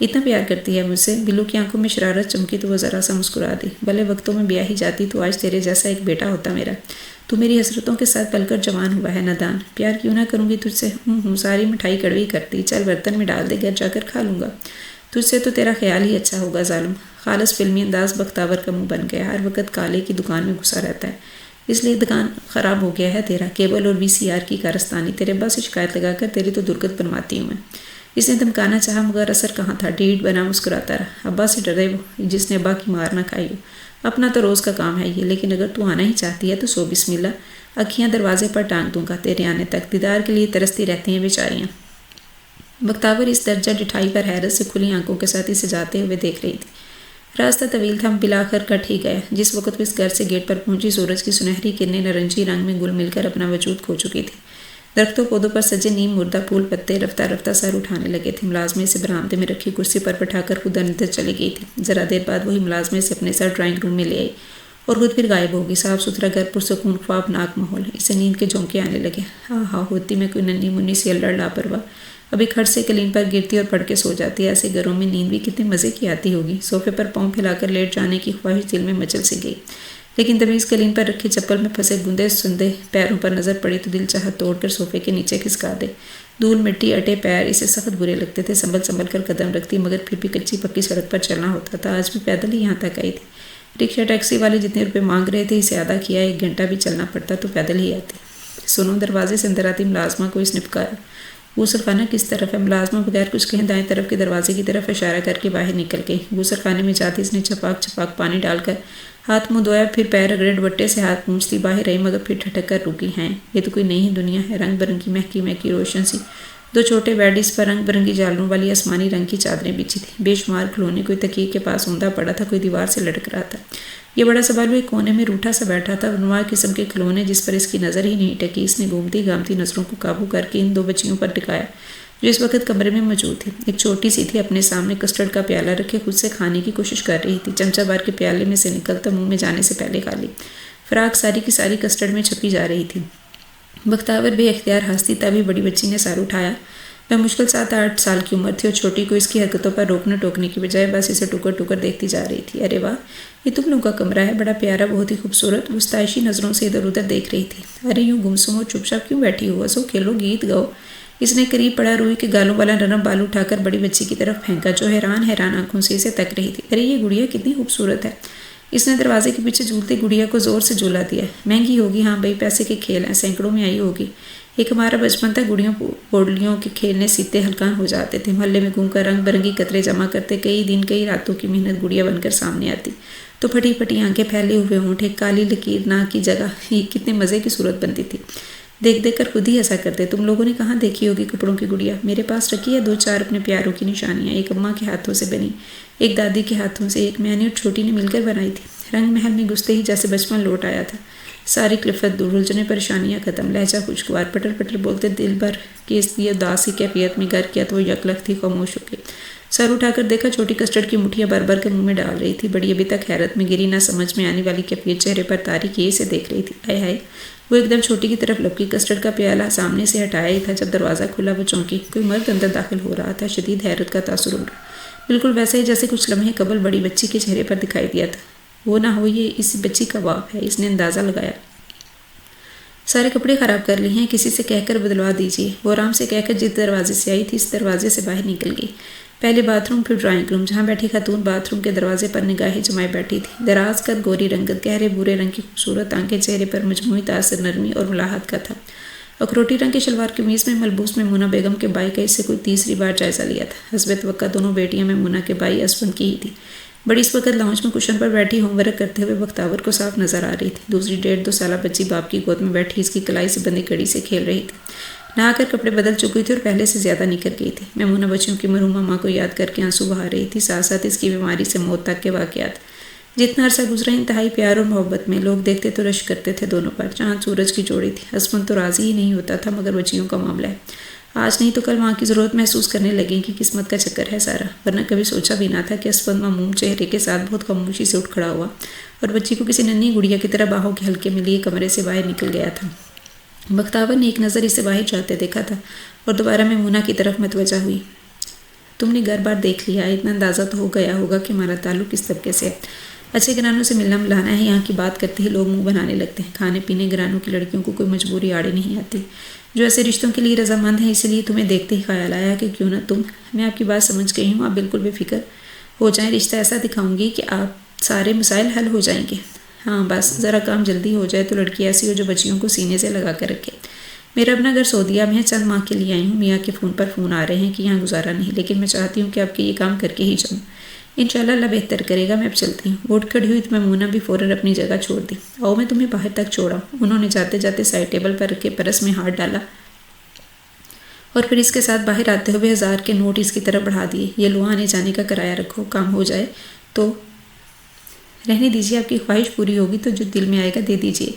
اتنا پیار کرتی ہے مجھ سے؟ بلو کی آنکھوں میں شرارت چمکی تو وہ ذرا سا مسکرا دی۔ بھلے وقتوں میں بیاہی جاتی تو آج تیرے جیسا ایک بیٹا ہوتا میرا، تو میری حسرتوں کے ساتھ پل کر جوان ہوا ہے نادان، پیار کیوں نہ کروں گی تجھ سے؟ ساری مٹھائی کڑوی کرتی، چل برتن میں ڈال دے، گھر جا کر کھا لوں گا، تجھ سے تو تیرا خیال ہی اچھا ہوگا ظالم۔ خالص فلمی انداز بختاور کا منہ بن گیا، ہر وقت کالے کی دکان میں گھسا رہتا ہے، اس لیے دکان خراب ہو گیا ہے تیرا، کیبل اور VCR کی کارستانی، تیرے ابا سے شکایت لگا کر تیری تو درگت بنواتی ہوں میں۔ اس نے دھمکانا چاہا مگر اثر کہاں تھا، ڈیڑھ بنا مسکراتا رہا۔ ابا سے ڈرے وہ، جس نے ابا کی مار نہ کھائی ہو، اپنا تو روز کا کام ہے یہ، لیکن اگر تو آنا ہی چاہتی ہے تو سو بسم اللہ، اکھیاں دروازے پر ٹانگ دوں گا تیرے آنے تک، دیدار کے لیے ترستی رہتی ہیں بیچاریاں۔ بختاور اس درجہ ڈٹھائی پر حیرت سے کھلی آنکھوں کے ساتھ اسے جاتے ہوئے دیکھ رہی تھی۔ راستہ طویل تھا، بلاخر کٹ ہی گیا۔ جس وقت وہ اس گھر سے گیٹ پر پہنچی، سورج کی سنہری کرنیں نارنجی رنگ میں گل مل کر اپنا وجود کھو چکی تھی۔ درختوں پودوں پر سجے نیم مردہ پھول پتے رفتہ رفتہ سر اٹھانے لگے تھے۔ ملازمے سے برآمدے میں رکھی کرسی پر بٹھا کر خود اندر چلی گئی تھی۔ ذرا دیر بعد وہی ملازمے سے اپنے سر ڈرائنگ روم میں لے آئی اور خود پھر غائب ہوگی۔ صاف ستھرا گھر، پرسکون خوابناک ماحول، اسے نیند کے جھونکے آنے لگے۔ ہاں ہوتی میں کوئی ننھی منی سی الڑ لاپرواہ، ابھی کھٹ سے قلیم پر گرتی اور پڑھ کے سو جاتی۔ ایسے گھروں میں نیند بھی کتنے مزے کی آتی ہوگی۔ صوفے پر پاؤں پھیلا کر لیٹ جانے کی خواہش دل میں مچل سی گئی، لیکن تمیز قلیم پر رکھے چپل میں پھنسے گندے سندے پیروں پر نظر پڑی تو دل چاہا توڑ کر صوفے کے نیچے کھسکا دے۔ دھول مٹی اٹے پیر اسے سخت برے لگتے تھے، سنبھل سنبھل کر قدم رکھتی، مگر پھر بھی کچی پکی سڑک پر چلنا ہوتا تھا۔ آج بھی پیدل ہی یہاں تک آئی تھی۔ رکشا ٹیکسی والے جتنے روپے مانگ رہے تھے اسے آدھا کیا، 1 گھنٹہ بھی چلنا پڑتا تو پیدل ہی آتی۔ سنو، دروازے سے اندر آتی ملازمہ کو اس نے پکارا۔ غسل خانہ کس طرف ہے؟ ملازمہ بغیر کچھ کہیں دائیں طرف کے دروازے کی طرف اشارہ کر کے باہر نکل گئی۔ غسل خانے میں جاتی اس نے چھپاک چھپاک پانی ڈال کر ہاتھ منہ دھویا، پھر پیر رگڑے دوپٹے سے ہاتھ پونچھتی باہر آئی، مگر پھر ٹھٹک کر رکی۔ ہیں یہ تو کوئی نئی دنیا ہے، رنگ برنگی مہکی مہکی روشن سی، 2 چھوٹے بیڈ، اس پر رنگ برنگی جالوں والی آسمانی رنگ کی چادریں بچھی تھیں، بے شمار کھلونے، کوئی تکیے کے پاس اوندا پڑا تھا، کوئی دیوار سے لٹک رہا تھا۔ یہ بڑا سا بالو ایک کونے میں روٹھا سا بیٹھا تھا، انواع قسم کے کھلونے جس پر اس کی نظر ہی نہیں ٹکی۔ اس نے گھومتی گھامتی نظروں کو قابو کر کے ان 2 بچیوں پر ٹکایا جو اس وقت کمرے میں موجود تھی۔ ایک چھوٹی سی تھی، اپنے سامنے کسٹرڈ کا پیالہ رکھے خود سے کھانے کی کوشش کر رہی تھی، چمچہ بھر کے پیالے میں سے نکلتا منہ میں جانے سے پہلے کھا لی۔ فراق ساری کی ساری کسٹرڈ میں چھپی جا رہی تھی۔ بختاور بے اختیار ہنستی، تبھی بڑی بچی نے سر اٹھایا۔ وہ مشکل 7-8 سال کی عمر تھی اور چھوٹی کو اس کی حرکتوں پر روکنے ٹوکنے کی بجائے بس اسے ٹکر ٹکر دیکھتی جا رہی تھی۔ ارے واہ، یہ تم لوگوں کا کمرہ ہے، بڑا پیارا، بہت ہی خوبصورت۔ وہ ستائشی نظروں سے ادھر ادھر دیکھ رہی تھی۔ ارے یوں گمسم اور چپ چاپ کیوں بیٹھی ہو؟ ہنسو کھیلو، گیت گاؤ۔ اس نے قریب پڑا روئی کے گالوں والا نرم بال اٹھا کر بڑی بچی کی طرف پھینکا جو حیران آنکھوں سے اسے تک رہی تھی۔ ارے یہ گڑیا کتنی خوبصورت ہے۔ اس نے دروازے کے پیچھے جھولتے گڑیا کو زور سے جھولا دیا۔ مہنگی ہوگی، ہاں بھائی، پیسے کے کھیل ہیں، سینکڑوں میں آئی ہوگی۔ ایک ہمارا بچپن تھا، گڑیوں پوڑلیوں کے کھیلنے سیتے ہلکان ہو جاتے تھے، محلے میں گھوم کر رنگ برنگی قطرے جمع کرتے، کئی دن کئی راتوں کی محنت گڑیا بن کر سامنے آتی تو پھٹی پھٹی آنکھیں، پھیلے ہوئے ہونٹ، ایک کالی لکیر ناک کی جگہ، یہ کتنے مزے کی صورت بنتی تھی۔ دیکھ دیکھ کر خود ہی ایسا کرتے۔ تم لوگوں نے کہاں دیکھی ہوگی کپڑوں کی گڑیا؟ میرے پاس رکھی ہے 2-4 اپنے پیاروں کی نشانیاں، ایک اماں کے ہاتھوں سے بنی، ایک دادی کے ہاتھوں سے، ایک میں نے اور چھوٹی نے مل کر بنائی تھی۔ رنگ محل میں گھستے ہی جیسے بچپن لوٹ آیا تھا، ساری کلفت دور، الجھنے پریشانیاں ختم، لہجہ خوشگوار، پٹر پٹر بولتے دل بھر کی اس لیے اداسی کیفیت میں گر کیا تو وہ یکلخت تھی، خاموش ہو گئی۔ سر اٹھا کر دیکھا، چھوٹی کسٹرڈ کی مٹھیاں بھر بھر کے منہ میں ڈال رہی تھی۔ بڑی ابھی تک حیرت میں گری، نہ سمجھ میں آنے والی کیفیت چہرے پر طاری کیے اسے دیکھ رہی تھی۔ آئے ہائے، وہ ایک دم چھوٹی کی طرف لپکی، کسٹرڈ کا پیالہ سامنے سے ہٹایا ہی تھا جب دروازہ کھلا۔ وہ چونکی، کوئی مرد اندر داخل ہو رہا تھا، شدید حیرت کا تاثر ہو رہا، بالکل ویسے ہی جیسے کچھ لمحے قبل بڑی بچی کے چہرے پر دکھائی دیا تھا۔ وہ نہ ہو یہ اس بچی کا باپ ہے، اس نے اندازہ لگایا۔ سارے کپڑے خراب کر لیے ہیں، کسی سے کہہ کر بدلوا دیجیے۔ وہ آرام سے کہہ کر جس دروازے سے آئی تھی اس دروازے سے باہر نکل گئی۔ پہلے باتھ روم، پھر ڈرائنگ روم، جہاں بیٹھی خاتون باتھ روم کے دروازے پر نگاہیں جمائے بیٹھی تھی۔ دراز قد، گوری رنگت، گہرے بھورے رنگ کی خوبصورت آنکھیں، چہرے پر مجموعی تاثر نرمی اور ملاحت کا تھا۔ اخروٹی رنگ کے شلوار قمیض میں ملبوس میمونہ بیگم کے بھائی کا اس سے کوئی تیسری بار جائزہ لیا تھا۔ حسب توقع دونوں بیٹیاں میمونہ کے بھائی اسفند کی ہی تھی۔ بڑی اس وقت لاؤنج میں کشن پر بیٹھی ہوم ورک کرتے ہوئے بختیور کو صاف نظر آ رہی تھی۔ دوسری 1.5-2 سالہ بچی باپ کی گود میں بیٹھی اس کی کلائی سے بندی کڑی سے کھیل رہی تھی۔ نہا کر کپڑے بدل چکی تھی اور پہلے سے زیادہ نکھر گئی تھی۔ میمونہ بچیوں کی مرحومہ ماں کو یاد کر کے آنسو بہا رہی تھی، ساتھ ساتھ اس کی بیماری سے موت تک کے واقعات۔ جتنا عرصہ گزرا انتہائی پیار اور محبت میں، لوگ دیکھتے تو رشک کرتے تھے دونوں پر۔ چاند سورج کی جوڑی تھی۔ اسفند تو راضی ہی نہیں ہوتا تھا، مگر بچیوں کا معاملہ ہے، آج نہیں تو کل ماں کی ضرورت محسوس کرنے لگیں کہ قسمت کا چکر ہے سارا۔ ورنہ کبھی سوچا بھی نہ تھا کہ اسفند معموم چہرے کے ساتھ بہت خاموشی سے اٹھ کھڑا ہوا اور بچی کو کسی ننھی گڑیا کی طرح باہوں کے ہلکے میں لیے کمرے سے باہر نکل گیا تھا۔ بختیور نے ایک نظر اسے باہر جاتے دیکھا تھا اور دوبارہ میمونہ کی طرف متوجہ ہوئی۔ تم نے گھر بار دیکھ لیا، اتنا اندازہ تو ہو گیا ہوگا کہ ہمارا تعلق کس طبقے سے ہے۔ اچھے گھرانوں سے ملنا ملانا ہے، یہاں کی بات کرتے ہی لوگ منہ بنانے لگتے ہیں۔ کھانے پینے گھرانوں کی لڑکیوں کو کوئی مجبوری آڑے نہیں آتی، جو ایسے رشتوں کے لیے رضامند ہیں۔ اسی لیے تمہیں دیکھتے ہی خیال آیا کہ کیوں نہ تم، میں آپ کی بات سمجھ گئی ہوں، آپ بالکل بے فکر ہو جائیں، رشتہ ایسا دکھاؤں گی کہ آپ سارے مسائل حل ہو جائیں گے۔ ہاں بس ذرا کام جلدی ہو جائے تو لڑکی ایسی ہو جو بچیوں کو سینے سے لگا کر رکھے۔ میرا اپنا گھر سعودیہ میں ہے، چند ماہ کے لیے آئی ہوں۔ میاں کے فون پر فون آ رہے ہیں کہ یہاں گزارا نہیں، لیکن میں چاہتی ہوں کہ آپ کے یہ کام کر کے ہی جاؤں۔ انشاءاللہ اللہ بہتر کرے گا، میں اب چلتی ہوں۔ اٹھ کھڑی ہوئی تو میمونہ بھی فوراً اپنی جگہ چھوڑ دی۔ آؤ میں تمہیں باہر تک چھوڑا۔ انہوں نے جاتے جاتے سائڈ ٹیبل پر رکھے پرس میں ہاتھ ڈالا اور پھر اس کے ساتھ باہر آتے ہوئے 1000 کے نوٹ اس کی طرف بڑھا دیے۔ یہ لو آنے جانے کا کرایہ رکھو، کام ہو جائے تو رہنے دیجیے، آپ کی خواہش پوری ہوگی تو جو دل میں آئے گا دے دیجیے۔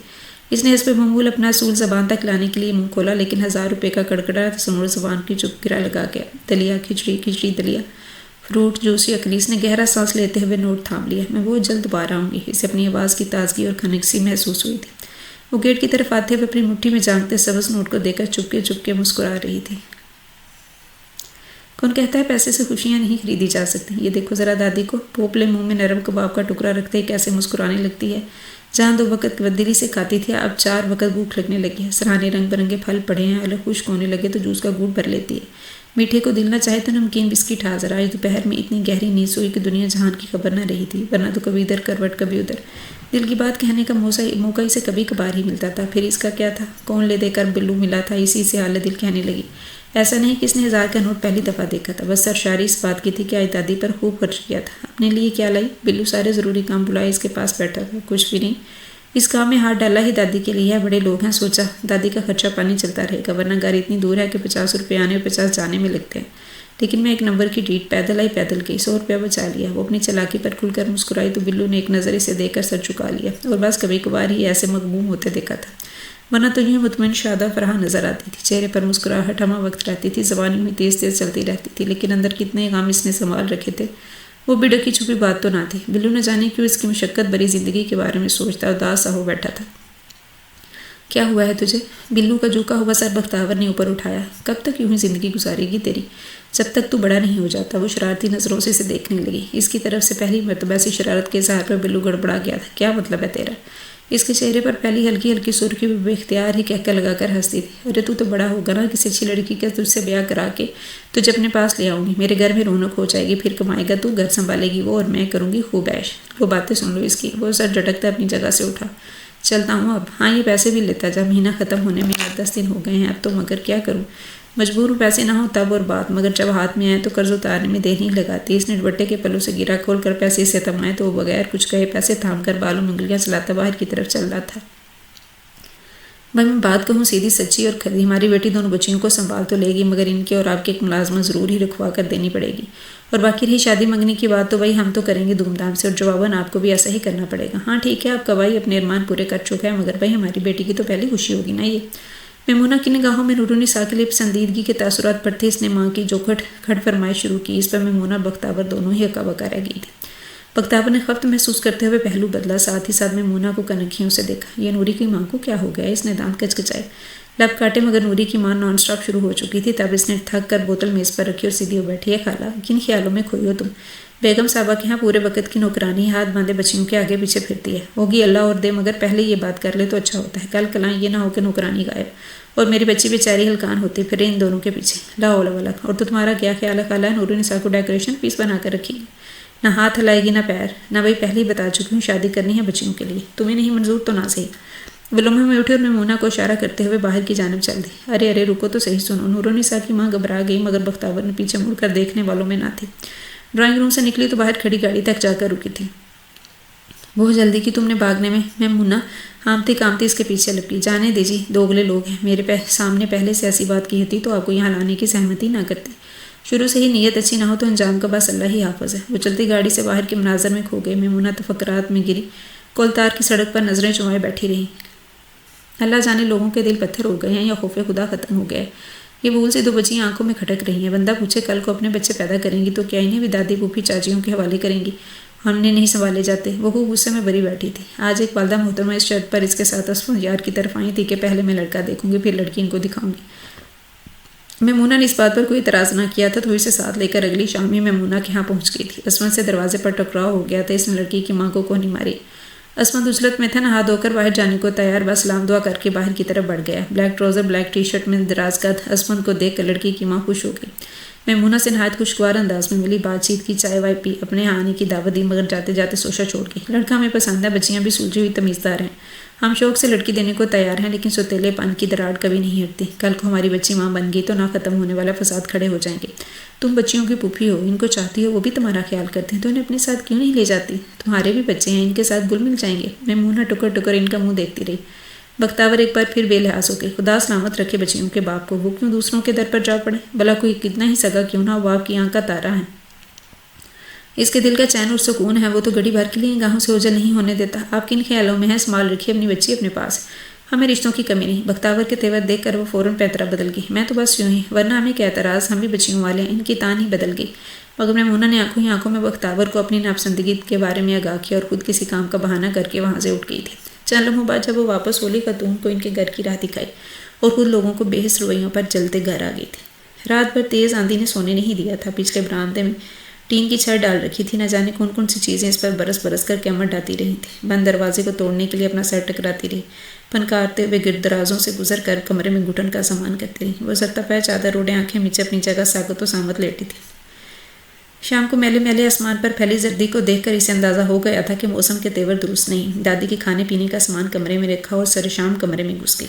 اس نے حسب معمول اپنا اصول زبان تک لانے کے لیے منہ کھولا، لیکن 1000 روپے کا کڑکڑا تصور زبان کی چپ گرا لگا گیا۔ دلیا، کھچڑی، کھچڑی دلیا، فروٹ جوس یا اکلیس نے گہرا سانس لیتے ہوئے نوٹ تھام لیا۔ میں بہت جلد دوبارہ آؤں گی۔ اسے اپنی آواز کی تازگی اور کھنکسی محسوس ہوئی تھی۔ وہ گیٹ کی طرف آتے ہوئے اپنی مٹھی میں جھانکتے سبز نوٹ کو دیکھ کر چپ کے مسکرا رہی تھی۔ کون کہتا ہے پیسے سے خوشیاں نہیں خریدی جا سکتی؟ یہ دیکھو ذرا دادی کو، پوپلے منہ میں نرم کباب کا ٹکڑا رکھتے ہی کیسے مسکرانے لگتی ہے۔ جہاں 2 وقت تبدیلی سے کھاتی تھی، اب 4 وقت بھوک لگنے لگی ہے۔ سراہنے رنگ برنگے پھل پڑے ہیں، الگ خشک ہونے لگے تو جوس کا گھونٹ بھر لیتی ہے۔ میٹھے کو دل نہ چاہے تو نمکین بسکٹ حاضر۔ آج دوپہر میں اتنی گہری نیند سوئی کہ دنیا جہان کی خبر نہ رہی تھی، ورنہ تو کبھی ادھر کروٹ کبھی ادھر۔ دل کی بات کہنے کا موقع اسے کبھی کبھار ہی ملتا تھا۔ پھر اس کا کیا تھا؟ کون لے دے کر بلو ملا تھا، اسی سے حال دل کہنے لگی۔ ایسا نہیں کہ اس نے 1000 کا نوٹ پہلی دفعہ دیکھا تھا، بس سرشاری اس بات کی تھی کہ آج دادی پر خوب خرچ کیا تھا۔ اپنے لیے کیا لائی؟ بلو سارے ضروری کام بلائے اس کے پاس بیٹھا تھا، کچھ بھی نہیں۔ اس کام میں ہاتھ ڈالا ہی دادی کے لیے ہے، بڑے لوگ ہیں، سوچا دادی کا خرچہ پانی چلتا رہے گا، ورنہ گھر اتنی دور ہے کہ 50 روپے آنے اور 50 جانے میں لگتے ہیں۔ لیکن میں 1 نمبر کی ڈیٹ، پیدل آئی پیدل گئی، 100 روپیہ بچا لیا۔ وہ اپنی چالاکی پر کھل کر مسکرائی تو بلو نے ایک نظر اسے دیکھ کر سر جھکا لیا، اور بس کبھی کبھار ہی ایسے مغموم ہوتے دیکھا تھا، ورنہ تو یوں مطمئن شادہ فرح نظر آتی تھی۔ چہرے پر مسکراہٹ ہمہ وقت رہتی تھی، زبان میں تیز تیز چلتی رہتی تھی، لیکن اندر کتنے غم اس نے سنبھال رکھے تھے، وہ بھی ڈکی چھپی بات تو نہ تھی۔ بلو نہ جانے کیوں اس کی مشقت بری زندگی کے بارے میں سوچتا اداس سا ہو بیٹھا تھا۔ کیا ہوا ہے تجھے؟ بلو کا جھکا ہوا سر بختیور نے اوپر اٹھایا۔ کب تک یوں ہی زندگی گزارے گی تیری؟ جب تک تو بڑا نہیں ہو جاتا۔ وہ شرارتی نظروں سے اسے دیکھنے لگی۔ اس کی طرف سے پہلی مرتبہ سے شرارت کے اظہار پر بلو گڑبڑا گیا تھا۔ کیا مطلب ہے تیرا؟ اس کے چہرے پر پہلی ہلکی ہلکی سرخی بھی بے اختیار ہی کہکہ لگا کر ہنستی تھی۔ ارے تو بڑا ہوگا نا، کسی اچھی لڑکی کا تجھ سے بیاہ کرا کے تجھے اپنے پاس لے آؤں گی، میرے گھر میں رونق ہو جائے گی، پھر کمائے گا تو، گھر سنبھالے گی وہ، اور میں کروں گی خوب عیش۔ وہ باتیں سن لو اس کی۔ وہ سر جھٹکتا اپنی جگہ سے اٹھا۔ چلتا ہوں اب۔ ہاں یہ پیسے بھی لیتا جا، مہینہ ختم ہونے میں 8-10 دن ہو گئے ہیں اب تو، مگر کیا کروں، مجبور ہوں، پیسے نہ ہوں تب اور بات، مگر جب ہاتھ میں آئے تو قرض اتارنے میں دیر نہیں لگاتی۔ اس نے دوپٹے کے پلو سے گرا کھول کر پیسے اسے تھمائے تو وہ بغیر کچھ کہے پیسے تھام کر بالوں میں انگلیاں چلاتا باہر کی طرف چل رہا تھا۔ میں بات کہوں سیدھی سچی اور کھری، ہماری بیٹی دونوں بچیوں کو سنبھال تو لے گی، مگر ان کے اور آپ کی ایک ملازمت ضرور ہی رکھوا کر دینی پڑے گی، اور باقی رہی شادی منگنی کی بات تو بھائی ہم تو کریں گے دھوم دھام سے، اور جواباً آپ کو بھی ایسا ہی کرنا پڑے گا۔ ہاں ٹھیک ہے، آپ کا بھائی اپنے ارمان پورے کر چکا ہے، مگر بھائی ہماری بیٹی کی تو پہلی خوشی ہوگی نا یہ۔ میمونہ کی نگاہوں میں نور النساء کے لیے پسندیدگی کے تاثرات پڑتے اس نے ماں کی جو کھٹ فرمائش شروع کی۔ اس پر میمونہ بختیور دونوں ہی ہکا بکا رہ گئی تھی۔ بختیور نے خفت محسوس کرتے ہوئے پہلو بدلا، ساتھ ہی ساتھ میمونہ کو کنکھیوں سے دیکھا۔ یہ نوری کی ماں کو کیا ہو گیا؟ اس نے دانت کچکچائے، لب کاٹے، مگر نوری کی ماں نان سٹاپ شروع ہو چکی تھی۔ تب اس نے تھک کر بوتل میز پر رکھی اور سیدھی ہو بیٹھی۔ ہے خالہ، کن خیالوں میں کھوئی ہو تم؟ بیگم صاحبہ کے ہاں پورے وقت کی نوکرانی ہاتھ باندھے بچیوں کے آگے پیچھے پھرتی ہے۔ ہوگی اللہ اور دے، مگر پہلے یہ بات کر لے تو اچھا ہوتا ہے، کل کلاں یہ نہ ہو کہ نوکرانی غائب اور میری بچی بیچاری ہلکان ہوتی پھرے ان دونوں کے پیچھے۔ لا حول ولا قوت۔ اور تو تمہارا کیا خیال ہے خالہ؟ نور النساء کو ڈیکوریشن پیس بنا کر رکھی گی، نہ ہاتھ ہلائے گی نہ پیر، نہ بھائی پہلے ہی بتا چکی ہوں شادی کرنی ہے بچیوں کے لیے، تمہیں نہیں منظور تو نہ صحیح۔ وہ لمحے میں اٹھے اور میمونہ کو اشارہ کرتے ہوئے باہر کی جانب چل دی۔ ارے رکو تو صحیح سنو۔ نورالنساء کی ماں گھبرا گئی، مگر بختیار نے پیچھے مڑ کر دیکھنے والوں میں نہ تھی۔ ڈرائنگ روم سے نکلی تو باہر کھڑی گاڑی تک جا کر رکی تھی۔ بہت جلدی کی تم نے بھاگنے میں؟ میمونہ ہامتی کامتی اس کے پیچھے لپکی۔ جانے دیجیے، دوگلے لوگ ہیں، میرے سامنے پہلے سے ایسی بات کی ہوتی تو آپ کو یہاں لانے کی سہمتی نہ کرتے۔ شروع سے ہی نیت اچھی نہ ہو تو انجام کا بس اللہ ہی حافظ ہے۔ وہ چلتی گاڑی سے باہر کے مناظر میں کھو گئے۔ میمونہ تفکرات میں گری کولتار کی سڑک پر نظریں چمائے بیٹھی رہی۔ اللہ جانے لوگوں کے دل پتھر ہو گئے ہیں یا خوف خدا ختم ہو گیا ہے۔ یہ بھول سے دو بچیاں آنکھوں میں کھٹک رہی ہیں۔ بندہ پوچھے کل کو اپنے بچے پیدا کریں گی تو کیا انہیں بھی دادی پھوپھی چاچیوں کے حوالے کریں گی؟ ہم نے نہیں سنبھالے جاتے۔ وہ خوب غصے میں بری بیٹھی تھی۔ آج ایک والدہ محترمہ اس شرط پر اس کے ساتھ اسفند یار کی طرف آئی تھی کہ پہلے میں لڑکا دیکھوں گی پھر لڑکی ان کو دکھاؤں گی۔ میمونہ نے اس بات پر کوئی اعتراض نہ کیا تھا تو اسے ساتھ لے کر اگلی شام ہی میمونہ کے ہاں پہنچ گئی تھی۔ اسفند سے دروازے پر ٹکراؤ ہو گیا تھا۔ اس نے لڑکی کی ماں کو کونی ماری۔ اسفند عجلت میں تھا، نہا دھو کر باہر جانے کو تیار، بس سلام دعا کر کے باہر کی طرف بڑھ گیا۔ Black trouser black tea shirt میں دراز قد اسفند کو دیکھ کر لڑکی کی ماں خوش ہو گئی۔ میمونہ سے نہایت خوشگوار انداز میں ملی، بات چیت کی، چائے وائے پی، اپنے یہاں آنے کی دعوت دی، مگر جاتے جاتے سوچا چھوڑ گئی۔ لڑکا ہمیں پسند ہے، بچیاں بھی سلجھی ہوئی تمیزدار ہیں، ہم شوق سے لڑکی دینے کو تیار ہیں، لیکن سوتیلے پن کی دراڑ کبھی نہیں ہٹتی۔ کل کو ہماری بچی ماں بن گئی تو نہ ختم ہونے والا فساد کھڑے ہو جائیں گے۔ تم بچیوں کی پھوپھی ہو، ان کو چاہتی ہو، وہ بھی تمہارا خیال کرتے ہیں تو انہیں اپنے ساتھ کیوں نہیں لے جاتی؟ تمہارے بھی بچے ہیں، ان کے ساتھ گل مل جائیں گے۔ میمونہ ٹکر ٹکر ان کا منہ دیکھتی رہی۔ بختیار ایک بار پھر بے لحاظ ہو گئی۔ خدا سلامت رکھے بچیوں کے باپ کو، وہ کیوں دوسروں کے در پر جا پڑے؟ بھلا کوئی کتنا ہی سگا کیوں نہ ہو، وہ آپ کی آنکھ کا تارا ہے، اس کے دل کا چین اور سکون ہے، وہ تو گھڑی بھر کے لیے گاہوں سے اوجھل نہیں ہونے دیتا۔ آپ کن خیالوں میں ہے؟ سنبھال رکھیے اپنی بچی اپنے پاس، ہمیں رشتوں کی کمی نہیں۔ بختیار کے تیور دیکھ کر وہ فوراً پیترا بدل گئی۔ میں تو بس یوں ہی، ورنہ ہمیں کیا اعتراض، ہم بھی بچیوں والے ہیں۔ ان کی تان ہی بدل گئی، مگر میمونہ نے آنکھوں ہی آنکھوں میں بختیار کو اپنی ناپسندگی کے بارے میں آگاہ کیا اور خود کسی کام کا بہانہ کر کے وہاں سے اٹھ گئی تھی۔ چند لمحوں بعد جب وہ واپس ہولی خاتون کو ان کے گھر کی راہ دکھائی اور خود لوگوں کو بے حس رویوں پر چلتے گھر آ گئی تھی۔ رات بھر تیز آندھی نے سونے نہیں دیا تھا۔ پچھلے برآمدے میں ٹین کی چھت ڈال رکھی تھی، نہ جانے کون کون سی چیزیں اس پر برس برس کر کیمٹ ڈاتی رہی تھیں۔ بند دروازے کو توڑنے کے لیے اپنا سر ٹکراتی رہی، پھنکارتے ہوئے گرد درازوں سے گزر کر کمرے میں گھٹن کا سامان کرتی رہی۔ وہ سرتا پہ چادر اوڑھے آنکھیں میچے اپنی جگہ ساکت و سامت لیٹی تھی۔ شام کو میلے میلے آسمان پر پھیلی زردی کو دیکھ کر اسے اندازہ ہو گیا تھا کہ موسم کے تیور درست نہیں۔ دادی کے کھانے پینے کا سامان کمرے میں رکھا اور سر شام کمرے میں گھس گئی۔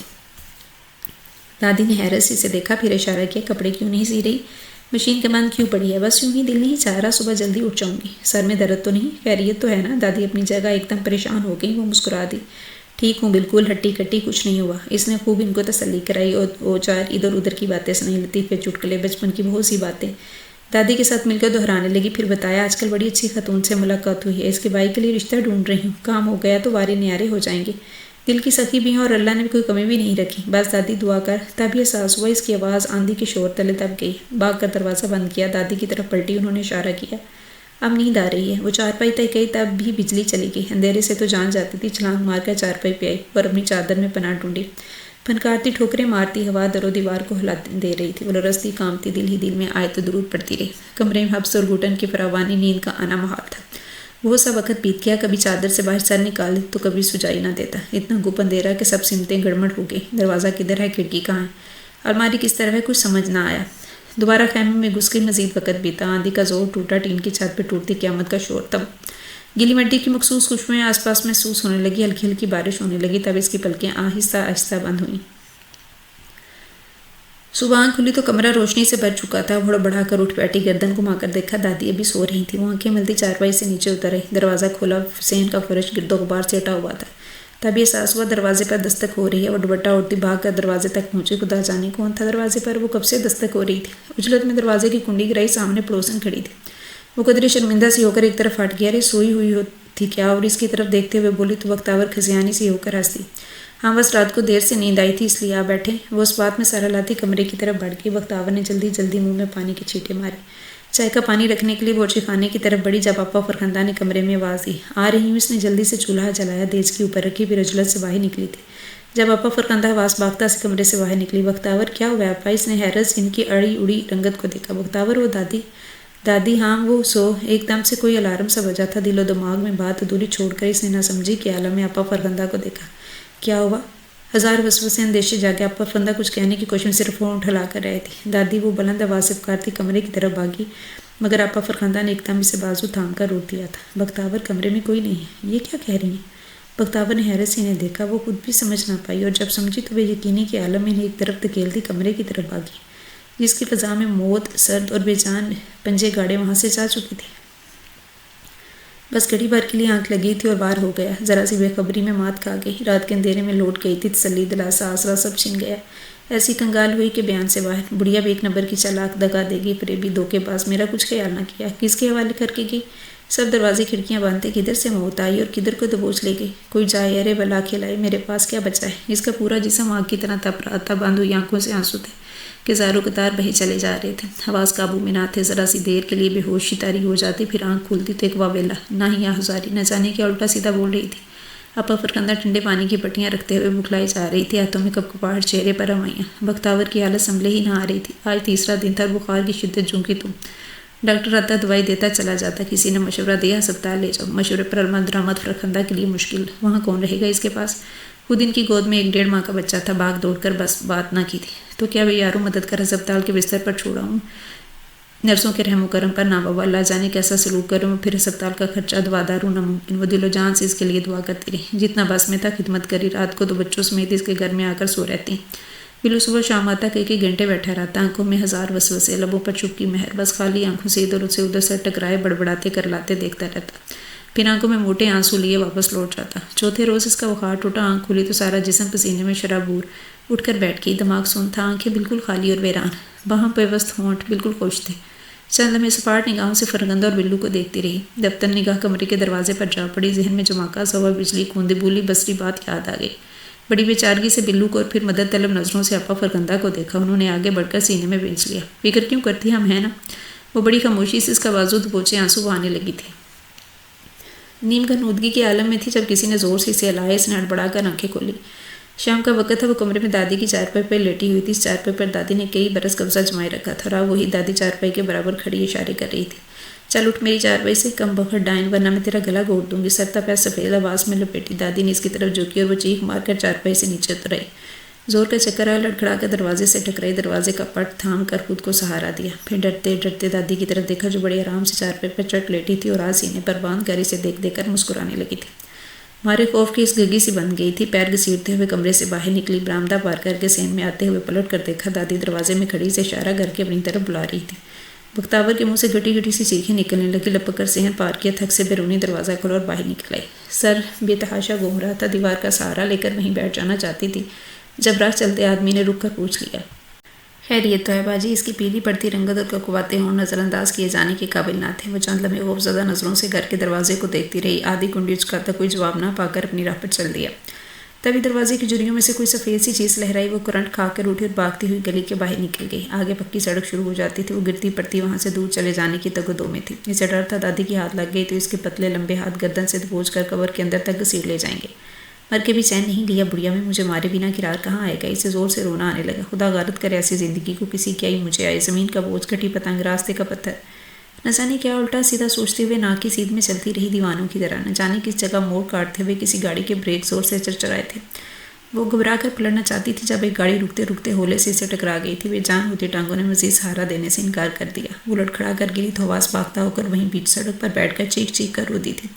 دادی نے حیرت سے اسے دیکھا، پھر اشارہ کیا، کپڑے کیوں نہیں سی رہی؟ مشین کے بند کیوں پڑی ہے؟ بس یوں ہی، دل نہیں چاہ رہا، صبح جلدی اٹھ جاؤں گی۔ سر میں درد تو نہیں؟ خیریت تو ہے نا؟ دادی اپنی جگہ ایک دم پریشان ہو گئی۔ وہ مسکرا دی۔ ٹھیک ہوں، بالکل ہٹی کٹی، کچھ نہیں ہوا۔ اس نے خوب ان کو تسلی کرائی اور چار ادھر ادھر کی باتیں سنائی، لطیفے چٹکلے، بچپن کی بہت سی باتیں دادی کے ساتھ مل کر دہرانے لگی۔ پھر بتایا، آج کل بڑی اچھی خاتون سے ملاقات ہوئی ہے، اس کے بھائی کے لیے رشتہ ڈھونڈ رہی ہوں، کام ہو گیا تو وارے نیارے ہو جائیں گے۔ دل کی سخی بھی ہیں اور اللہ نے بھی کوئی کمی بھی نہیں رکھی، بس دادی دعا کر۔ تب یہ احساس ہوا، اس کی آواز آندھی کے شور تلے دب گئی۔ بھاگ کر دروازہ بند کیا، دادی کی طرف پلٹی، انہوں نے اشارہ کیا، اب نیند آ رہی ہے۔ وہ چارپائی تک گئی، تب بھی بجلی چلی گئی۔ اندھیرے سے تو جان جاتی تھی، چھلانگ مار کر چارپائی پہ آئی اور اپنی چادر میں پناہ ڈھونڈی۔ پھنکارتی ٹھوکریں مارتی ہوا در و دیوار کو ہلا دے رہی تھی۔ وہ لرزتی کامتی دل ہی دل میں آیت درود پڑھتی رہی۔ کمرے میں حبس اور گھٹن کی فراوانی نیند کا آنا محال تھا۔ بہت سا وقت بیت گیا، کبھی چادر سے باہر سر نکال تو کبھی سجائی نہ دیتا۔ اتنا گپ اندھیرا کہ سب سمتیں گڑمڑ ہو گئی۔ دروازہ کدھر ہے، کھڑکی کہاں ہے، الماری کس طرف ہے، کچھ سمجھ نہ آیا۔ دوبارہ خیمے میں گھس گئی، مزید وقت بیتا۔ آندھی کا زور ٹوٹا، ٹین کی چھت پہ ٹوٹتی قیامت کا شور۔ تب گیلی مٹی کی مخصوص خوشبوئیں آس پاس محسوس ہونے لگی، ہلکی ہلکی بارش ہونے لگی۔ تب اس کی پلکیں آہستہ آہستہ بند ہوئیں۔ صبح آنکھ کھلی تو کمرہ روشنی سے بھر چکا تھا۔ بڑھ بڑھا کر اٹھ بیٹھی، گردن گھما کر دیکھا، دادی ابھی سو رہی تھی۔ وہ آنکھیں ملتی چارپائی سے نیچے اتر آئی۔ دروازہ کھولا، صحن کا فرش گرد و غبار سے اٹا ہوا تھا۔ تب احساس ہوا دروازے پر دستک ہو رہی ہے۔ وہ دوپٹہ اوڑھتی بھاگ کر دروازے تک پہنچی۔ خدا جانے کون تھا دروازے پر، وہ کب سے دستک ہو رہی تھی۔ عجلت میں دروازے کی کنڈی گرائی، سامنے پڑوسن کھڑی تھی۔ وہ قدرے شرمندہ سی ہو کر ایک طرف ہٹ گیا۔ ارے سوئی ہوئی تھی کیا؟ اور اس کی طرف دیکھتے ہوئے بولی تو بختیار کھسیانی سی ہو کر ہنس دی۔ ہاں بس رات کو دیر سے نیند آئی تھی، اس لیے آ بیٹھے۔ وہ اس بات میں سارا لاتی کمرے کی طرف بڑھ گئی۔ بختیار نے جلدی جلدی منہ میں پانی کے چھینٹے مارے۔ چائے کا پانی رکھنے کے لیے بورچے خانے کی طرف بڑھی، جب آپا فرخندہ نے کمرے میں آواز دی، آ رہی ہوں۔ اس نے جلدی سے چولہا جلایا، دیچ کے اوپر رکھی، پھر عجلت سے باہر نکلی تھی۔ جب آپا فرخندہ آواز باغتا سے کمرے سے باہر نکلی، بختیار کیا ہوا آپا؟ اس نے حیرت سے ان کی اڑی اڑی رنگت کو دیکھا۔ بختیار وہ دادی ہاں وہ سو۔ ایک دم سے کوئی الارم سا بجا تھا۔ دل و دماغ میں بات ادھوری چھوڑ کر اس نے نہ سمجھی کے عالم میں آپا فرخندہ کو دیکھا۔ کیا ہوا؟ ہزار وسوسے اندیشے جاگے۔ آپا فرخندہ کچھ کہنے کی کوشش میں صرف فون اٹھلا کر رہے تھی۔ دادی وہ بلند آواز سے پکارتی کمرے کی طرف بھاگی، مگر آپا فرخندہ نے ایک دم اسے بازو تھام کر روک دیا تھا۔ بختیار کمرے میں کوئی نہیں ہے، یہ کیا کہہ رہی ہیں؟ بختاور نے حیرت سے انہیں دیکھا. وہ خود بھی سمجھ نہ پائی اور جب سمجھی تو وہ یقینی کے عالم میں انہیں ایک طرف دھکیلتی کمرے کی طرف بھاگی جس کی فضا میں موت سرد اور بے جان پنجے گاڑے وہاں سے جا چکی تھی. بس گھڑی بھر کے لیے آنکھ لگی تھی اور وار ہو گیا. ذرا سی بے خبری میں مات کھا گئی. رات کے اندھیرے میں لوٹ گئی تھی. تسلی دلاسا آسرا سب چھن گیا. ایسی کنگال ہوئی کہ بیان سے باہر. بڑھیا بھی ایک نمبر کی چالاک دگا دے گی فریبی دھوکے باز. میرا کچھ خیال نہ کیا. کس کے حوالے کر کے گئی؟ سب دروازے کھڑکیاں باندھتے کدھر سے موت آئی اور کدھر کو دبوچ لے گئی. کوئی جائے ارے بلا کھلائے. میرے پاس کیا بچا ہے؟ اس کا پورا جسم آگ کی طرح تپ رہا تھا. بند ہوئی آنکھوں سے آنسو تھے کہ زاروں قطار بہے چلے جا رہے تھے. حواس قابو میں نہ تھے. ذرا سی دیر کے لیے بے ہوشی طاری ہو جاتی پھر آنکھ کھولتی تو ایک واویلا نہ ہی آہذاری نہ جانے کیا الٹا سیدھا بول رہی تھی. اپا فرکندا ٹھنڈے پانی کی پٹیاں رکھتے ہوئے بکھلائی جا رہی تھی. ہاتھوں میں کپکپاہٹ چہرے پر روائیاں. بختاور کی حالت سنبھلے ہی نہ آ رہی تھی. آج تیسرا دن تھا اور بخار کی شدت جوں کی تم. ڈاکٹر آتا دوائی دیتا چلا جاتا. کسی نے مشورہ دیا ہسپتال لے جاؤ. مشورے پر علمہ درآمد فرخندہ کے لیے مشکل. وہاں کون رہے گا اس کے پاس؟ خود ان کی گود میں 1.5 ماہ کا بچہ تھا. بھاگ دوڑ کر بس بات نہ کی تھی تو کیا بھئی یاروں مدد کر ہسپتال کے بستر پر چھوڑا ہوں. نرسوں کے رحم و کرم پر نابابا. اللہ جانے کیسا سلوک کروں. پھر ہسپتال کا خرچہ دوا دارو ناممکن. وہ دل و جان سے اس کے لیے دعا کرتی رہی. جتنا بس میں تھا خدمت کری. رات کو 2 بچوں سمیت اس کے گھر میں آ کر سو رہتی. بلو صبح شام آتا کئی گھنٹے بیٹھا رہتا. آنکھوں میں ہزار وسوسے. لبوں پر چپکی مہر. بس خالی آنکھوں سے ادھر سے ٹکرائے بڑبڑاتے کرلاتے دیکھتا رہتا. پھر آنکھوں میں موٹے آنسو لیے واپس لوٹ جاتا. چوتھے روز اس کا بخار ٹوٹا. آنکھ کھلی تو سارا جسم پسینے میں شرابور. اٹھ کر بیٹھ گئی. دماغ سن تھا. آنکھیں بالکل خالی اور ویران. باہم پیوست ہونٹ بالکل خوش تھے. چند لمحے سپاٹ نگاہوں سے فرگندہ اور بلو کو دیکھتی رہی. دفتر نگاہ کمرے کے دروازے پر جا پڑی. ذہن میں جماکا ہوا بجلی کوندے بولی بسری بات یاد آ گئی. بڑی بے چارگی سے بلو کو اور پھر مدد طلب نظروں سے اپا فرگندہ کو دیکھا. انہوں نے آگے بڑھ کر سینے میں بھیج لیا. فکر کیوں کرتی ہم ہیں نا. وہ بڑی خاموشی سے اس کا بازو دبوچے آنسو بہانے لگی تھی. نیم غنودگی کے عالم میں تھی جب کسی نے زور سے اسے ہلایا. اس نے ہڑبڑا کر آنکھیں کھولی. شام کا وقت تھا. وہ کمرے میں دادی کی چارپائی پر لیٹی ہوئی تھی. اس چارپائی پر دادی نے کئی برس قبضہ جمائے رکھا تھا. اور وہی دادی چارپائی کے برابر کھڑی اشارے کر رہی تھی. چل اٹھ میری چارپائی سے. کم بخت ڈائن ورنہ میں تیرا گلا گھونٹ دوں گی. سر تپید سفید آواز میں لپیٹی. دادی نے اس کی طرف جھکی اور وہ چیخ مار کر چارپائی سے نیچے اتر آئی. زور کا چکر آیا. لڑکھڑا کر دروازے سے ٹکرائی. دروازے کا پٹ تھام کر خود کو سہارا دیا. پھر ڈرتے دادی کی طرف دیکھا جو بڑے آرام سے چارپائی پر چٹ لیٹی تھی اور ہاتھ سینے پر باندھ کر اسے دیکھ کر مسکرانے لگی تھی. مارے خوف کی اس گگی سی بن گئی تھی. پیر گھسیٹتے ہوئے کمرے سے باہر نکلی. برآمدہ پار کر کے سین میں آتے ہوئے پلٹ کر دیکھا. دادی دروازے میں کھڑی سے اشارہ کر کے اپنی طرف بلا رہی تھی. بختاور کے منہ سے گھٹی گھٹی سی چیخیں نکلنے لگی. لپک کر صحن پار کیا. تھک سے بیرونی دروازہ کھولا اور باہر نکل آئی. سر بے تحاشا گھوم رہا تھا. دیوار کا سہارا لے کر وہیں بیٹھ جانا چاہتی تھی. جب راہ چلتے آدمی نے رک کر پوچھ لیا. خیریت تو ہے باجی. اس کی پیلی پڑتی رنگت اور ککواتے ہونٹ نظر انداز کیے جانے کے قابل نہ تھے. وہ چند لمحے خوفزدہ نظروں سے گھر کے دروازے کو دیکھتی رہی. آدھی کنڈی اچکاتا کوئی جواب نہ پا کر اپنی راہ پر چل دیا. تبھی دروازے کی جھریوں میں سے کوئی سفید سی چیز لہرائی. وہ کرنٹ کھا کر اٹھی اور بھاگتی ہوئی گلی کے باہر نکل گئی. آگے پکی سڑک شروع ہو جاتی تھی. وہ گرتی پڑتی وہاں سے دور چلے جانے کی تگ و دو میں تھی. اسے ڈر تھا دادی کی ہاتھ لگ گئی تو اس کے پتلے لمبے ہاتھ گردن سے دبوچ کر کور کے اندر تک گھسیٹ لے جائیں گے. مر کے بھی چین نہیں لیا. بڑھیا میں مجھے مارے بنا کرار کہاں آئے گا. اسے زور سے رونا آنے لگا. خدا غارت کرے ایسی زندگی کو. کسی کی آئی مجھے آئے. زمین کا بوجھ کٹی پتنگ راستے کا پتھر. نہ جانے کیا الٹا سیدھا سوچتے ہوئے ناک کی سیدھ میں چلتی رہی دیوانوں کی طرح. نہ جانے کس جگہ موڑ کاٹتے ہوئے کسی گاڑی کے بریک زور سے چرچرائے تھے. وہ گھبرا کر پلٹنا چاہتی تھی جب ایک گاڑی رکتے رکتے ہولے سے اسے ٹکرا گئی تھی. بے جان ہوتی ٹانگوں نے مزید سہارا دینے سے انکار کر دیا. وہ لڑکھڑا کر گری تو حواس بھاگتا ہو کر وہیں بیچ سڑک پر بیٹھ کر چیخ چیخ کر رو دی تھی.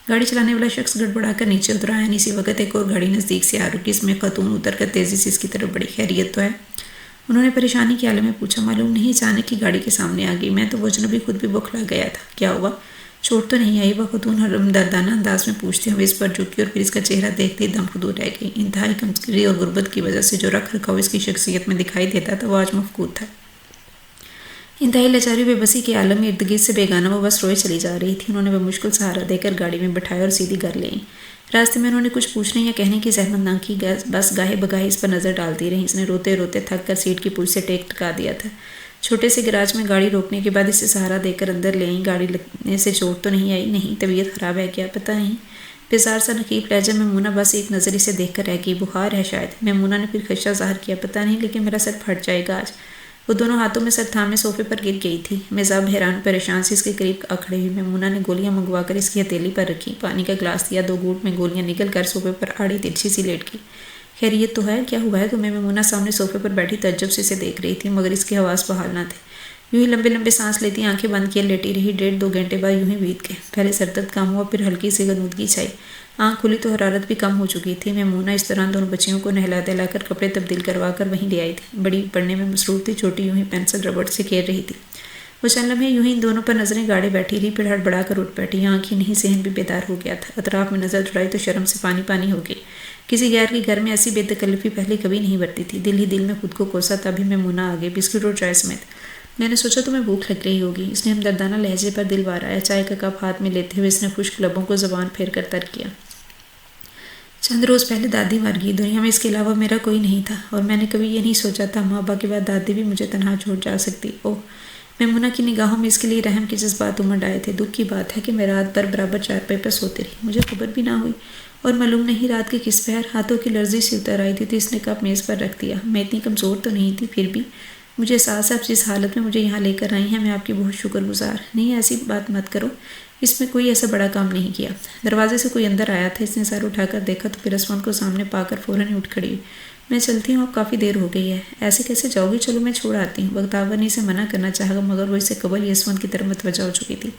گاڑی چلانے والا شخص گڑبڑا کر نیچے اترا. اسی وقت ایک اور گاڑی نزدیک سے آ رکی. اس میں خاتون اتر کر تیزی سے اس کی طرف بڑھی. خیریت تو ہے. انہوں نے پریشانی کے عالم میں پوچھا. معلوم نہیں اچانک کی گاڑی کے سامنے آ گئی. میں تو وہ اجنبی خود بھی بوکھلا گیا تھا. کیا ہوا؟ چوٹ تو نہیں آئی؟ وہ خاتون ہمدردانہ انداز میں پوچھتے ہوئے اس پر جھکی اور پھر اس کا چہرہ دیکھتے ہی دم خود رہ گئی. انتہائی کمزوری اور غربت کی وجہ سے جو رکھ رکھاؤ اس کی شخصیت میں دکھائی دیتا تھا وہ آج مفقود تھا. انتہائی لاچاری بے بسی کے عالم میں ارد گرد سے بیگانہ وہ بس روئے چلی جا رہی تھی. انہوں نے وہ مشکل سہارا دے کر گاڑی میں بٹھایا اور سیدھی گھر لے آئیں. راستے میں انہوں نے کچھ پوچھنے یا کہنے کی زحمت نہ کی. بس گاہے بگاہے اس پر نظر ڈالتی رہیں. اس نے روتے روتے تھک کر سیٹ کی پل سے ٹیک ٹکا دیا تھا. چھوٹے سے گراج میں گاڑی روکنے کے بعد اسے سہارا دے کر اندر لے آئیں. گاڑی لگنے سے چوٹ تو نہیں آئی؟ نہیں. طبیعت خراب ہے کیا؟ پتہ نہیں. بیزار سا نقیب لہجہ میمونہ بس ایک نظر اسے دیکھ کر رہ گئی. بخار ہے شاید. میمونہ نے پھر خدشہ ظاہر کیا. پتہ نہیں لیکن میرا سر پھٹ جائے گا آج. وہ دونوں ہاتھوں میں سر تھامے صوفے پر گر گئی تھی. میزاب حیران پریشان سے اس کے قریب کھڑی ہوئی. میمونہ نے گولیاں منگوا کر اس کی ہتھیلی پر رکھی. پانی کا گلاس دیا. 2 گھونٹ میں گولیاں نگل کر صوفے پر آڑی ترچھی سی لیٹ گئی. خیریت تو ہے. کیا ہوا ہے تمہیں؟ میمونہ سامنے صوفے پر بیٹھی تعجب سے اسے دیکھ رہی تھی مگر اس کے حواس بحال نہ تھے. یوں ہی لمبے لمبے سانس لیتی آنکھیں بند کیے لیٹی رہی. 1.5-2 گھنٹے بعد یوں ہی بیت گئے. پہلے سر درد کم ہوا پھر ہلکی سی غنودگی چھائی. آنکھ کھلی تو حرارت بھی کم ہو چکی تھی۔ میمونہ اس دوران دونوں بچیوں کو نہلا دہلا کر کپڑے تبدیل کروا کر وہیں لے آئی تھی۔ بڑی پڑھنے میں مصروف تھی، چھوٹی یوں ہی پینسل ربڑ سے کھیل رہی تھی۔ وہ چند لمحے یوں ہی ان دونوں پر نظریں گاڑے بیٹھی رہی، پھر ہڑبڑا کر اٹھ بیٹھی۔ آنکھ ہی نہیں ذہن بھی بیدار ہو گیا تھا۔ اطراف میں نظر دوڑائی تو شرم سے پانی پانی ہو گئی۔ کسی غیر کے گھر میں ایسی بے تکلفی پہلے کبھی نہیں برتی تھی۔ دل ہی دل میں خود کو کوسا، تبھی میمونہ آگے بسکٹ اور چائے سمیت۔ میں نے سوچا تمہیں بھوک لگ رہی ہوگی۔ اس نے ہمدردانہ لہجے پر دل وار آیا۔ چائے کا کپ ہاتھ میں لیتے ہوئے اس نے خشک لبوں کو زبان پھیر کر تر کیا۔ چند روز پہلے دادی مر گئی۔ دنیا میں اس کے علاوہ میرا کوئی نہیں تھا، اور میں نے کبھی یہ نہیں سوچا تھا ماں ابا کے بعد دادی بھی مجھے تنہا چھوڑ جا سکتی۔ اوہ! میمونہ کی نگاہوں میں اس کے لیے رحم کے جذبات امڈ آئے تھے۔ دکھ کی بات ہے کہ میں رات بھر برابر چارپائی پر سوتی رہی، مجھے خبر بھی نہ ہوئی، اور معلوم نہیں رات کے کس پہر ہاتھوں کی لرزی سی اتر آئی تھی تو اس نے کپ میز پر رکھ دیا۔ میں اتنی کمزور تو نہیں تھی، پھر بھی مجھے احساس ہے آپ جس حالت میں مجھے یہاں لے کر آئی ہیں میں آپ کی بہت شکر گزار۔ نہیں، ایسی بات مت کرو، اس میں کوئی ایسا بڑا کام نہیں کیا۔ دروازے سے کوئی اندر آیا تھا۔ اس نے سر اٹھا کر دیکھا تو پھر اسمت کو سامنے پا کر فوراً ہی اٹھ کھڑی ہوئی۔ میں چلتی ہوں، اب کافی دیر ہو گئی ہے۔ ایسے کیسے جاؤ گی؟ چلو میں چھوڑ آتی ہوں۔ بختیور نے اسے منع کرنا چاہا مگر وہ اس سے قبل ہی اسمت کی طرف متوجہ ہو چکی تھی۔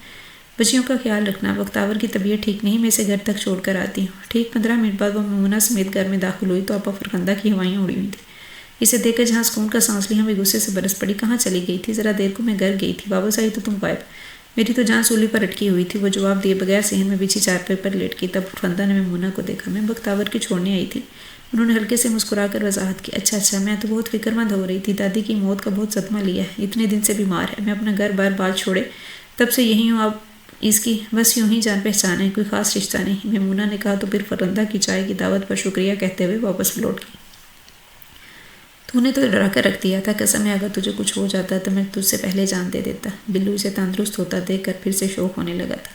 بچیوں کا خیال رکھنا، بختیور کی طبیعت ٹھیک نہیں، میں اسے گھر تک چھوڑ کر آتی ہوں۔ ٹھیک 15 منٹ بعد وہ میمونہ سمیت گھر میں داخل ہوئی تو آپا فرخندہ کی ہوائیں اڑی ہوئی تھیں۔ اسے دیکھ کر جہاں سکون کا سانس لیا، میں غصے سے برس پڑی۔ کہاں چلی گئی تھی؟ ذرا دیر کو میں گھر گئی تھی، واپس آئی تو تم غائب۔ میری تو جان سولی پر اٹکی ہوئی تھی۔ وہ جواب دیے بغیر صحن میں بچھی چارپائی پر لیٹ گئی۔ تب فرخندہ نے میمونہ کو دیکھا۔ میں بختیور کی چھوڑنے آئی تھی۔ انہوں نے ہلکے سے مسکرا کر وضاحت کی۔ اچھا، میں تو بہت فکر مند ہو رہی تھی۔ دادی کی موت کا بہت صدمہ لیا ہے، اتنے دن سے بیمار ہے۔ میں اپنا گھر بار بال چھوڑے تب سے یہی ہوں۔ اب اس کی بس یوں ہی جان پہچان ہے، کوئی خاص رشتہ نہیں، میمونہ نے کہا تو پھر فرخندہ کی چائے کی دعوت پر شکریہ کہتے ہوئے واپس لوٹ گئی۔ تو نے تو ڈرا کر رکھ دیا تھا، قسم ہے اگر تجھے کچھ ہو جاتا تو میں تجھ سے پہلے جان دے دیتا۔ بلو اسے تندرست ہوتا دیکھ کر پھر سے شوق ہونے لگا تھا۔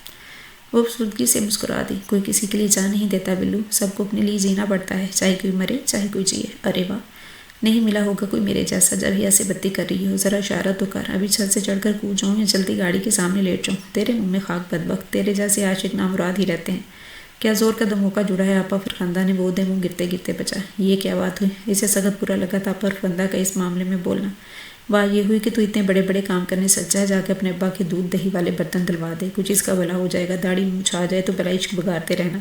وہ افسردگی سے مسکرا دی۔ کوئی کسی کے لیے جان نہیں دیتا بلو، سب کو اپنے لیے جینا پڑتا ہے، چاہے کوئی مرے چاہے کوئی جیے۔ ارے واہ، نہیں ملا ہوگا کوئی میرے جیسا۔ جب ہی ایسے بتی کر رہی ہو ذرا اشارہ تو کر، ابھی چھت سے چڑھ کر کود جاؤں یا جلدی گاڑی کے سامنے لیٹ جاؤں؟ تیرے منہ میں خاک بدبخت، تیرے جیسے عاشق نامراد ہی رہتے ہیں۔ کیا زور کا دھموکا جڑا ہے؟ آپا فرخندہ نے وہ دے منہ گرتے گرتے بچا۔ یہ کیا بات ہوئی؟ اسے سخت برا لگا تھا آپا فرخندہ کا اس معاملے میں بولنا۔ واہ یہ ہوئی کہ تو اتنے بڑے بڑے کام کرنے سچا ہے، جا کے اپنے ابا کے دودھ دہی والے برتن دلوا دے، کچھ اس کا بھلا ہو جائے گا۔ داڑھی منہ چھا جائے تو بلا عشق بگاڑتے رہنا۔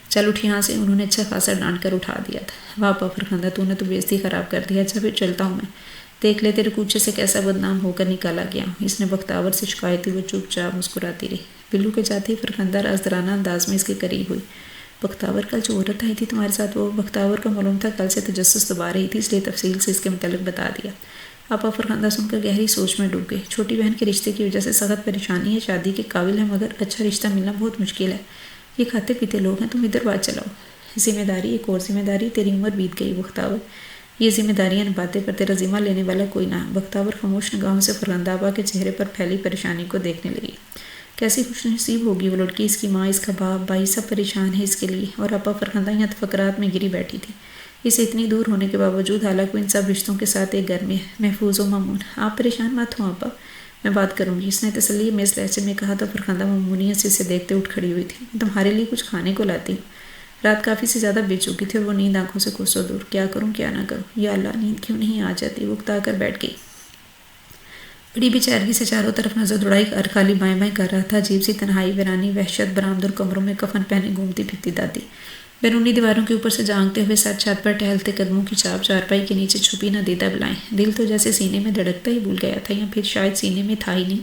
چل اٹھ یہاں سے، انہوں نے اچھا خاصا ڈانٹ کر اٹھا دیا تھا۔ واہ آپا فرخندہ، تو نے تو بے عزتی خراب کر دیا۔ اچھا پھر چلتا ہوں میں، دیکھ لے تیرے کوچے سے کیسا بدنام ہو کر نکالا گیا ہوں۔ اس نے بختیور سے شکایت ہوئی۔ وہ چپ چاپ مسکراتی رہی۔ بلو کے جاتے ہی فرخندہ رازدارانہ انداز میں اس کے قریب ہوئی۔ بختیور، کل جو عورت آئی تھی تمہارے ساتھ، وہ بختیور کو معلوم تھا کل سے تجسس دبا رہی تھی، اس لیے تفصیل سے اس کے متعلق بتا دیا۔ آپا فرخندہ سن کر گہری سوچ میں ڈوب گئی۔ چھوٹی بہن کے رشتے کی وجہ سے سخت پریشانی ہے، شادی کے قابل ہے مگر اچھا رشتہ ملنا بہت مشکل ہے۔ یہ کھاتے پیتے لوگ ہیں، تم ادھر بات چلاؤ۔ ذمہ داری، ایک اور ذمہ داری، تیری عمر بیت گئی بختیور، یہ ذمہ داریاں نبھاتے پر تیرا ذمہ لینے والا کوئی نہ۔ بختیور خاموش نگاہوں سے فرخندہ آپا کے چہرے پر پھیلی پریشانی کو دیکھنے لگی۔ کیسی خوش نصیب ہوگی وہ لڑکی، اس کی ماں، اس کا باپ، بھائی سب پریشان ہے اس کے لیے، اور آپا فرخندہ یہاں تفکرات میں گری بیٹھی تھی۔ اسے اتنی دور ہونے کے باوجود حالانکہ وہ ان سب رشتوں کے ساتھ ایک گھر میں ہے، محفوظ و مامون۔ آپ پریشان مت ہوں آپا، میں بات کروں گی، اس نے تسلی میں اس لہجے میں کہا تو فرخندہ معمونیت سے اسے دیکھتے اٹھ کھڑی ہوئی تھی۔ تمہارے لیے کچھ کھانے کو لاتی ہوں۔ رات کافی سے زیادہ بیت چکی تھی اور وہ نیند آنکھوں سے کوسوں دور۔ کیا کروں کیا نہ کروں، یا اللہ نیند کیوں نہیں آ جاتی؟ وہ اکتا کر بیٹھ گئی۔ بڑی بے چارگی سے چاروں طرف نظر دوڑائی، ہر خالی بائیں بائیں کر رہا تھا۔ عجیب سی تنہائی، ویرانی، وحشت، برآمد اور کمروں میں کفن پہنے گھومتی پھرتی دادی، بیرونی دیواروں کے اوپر سے جھانکتے ہوئے سر چھت پر ٹہلتے قدموں کی چاپ، چارپائی کے نیچے چھپی نہ دیدہ بلائیں۔ دل تو جیسے سینے میں دھڑکتا ہی بھول گیا تھا، یا پھر شاید سینے میں تھا ہی نہیں۔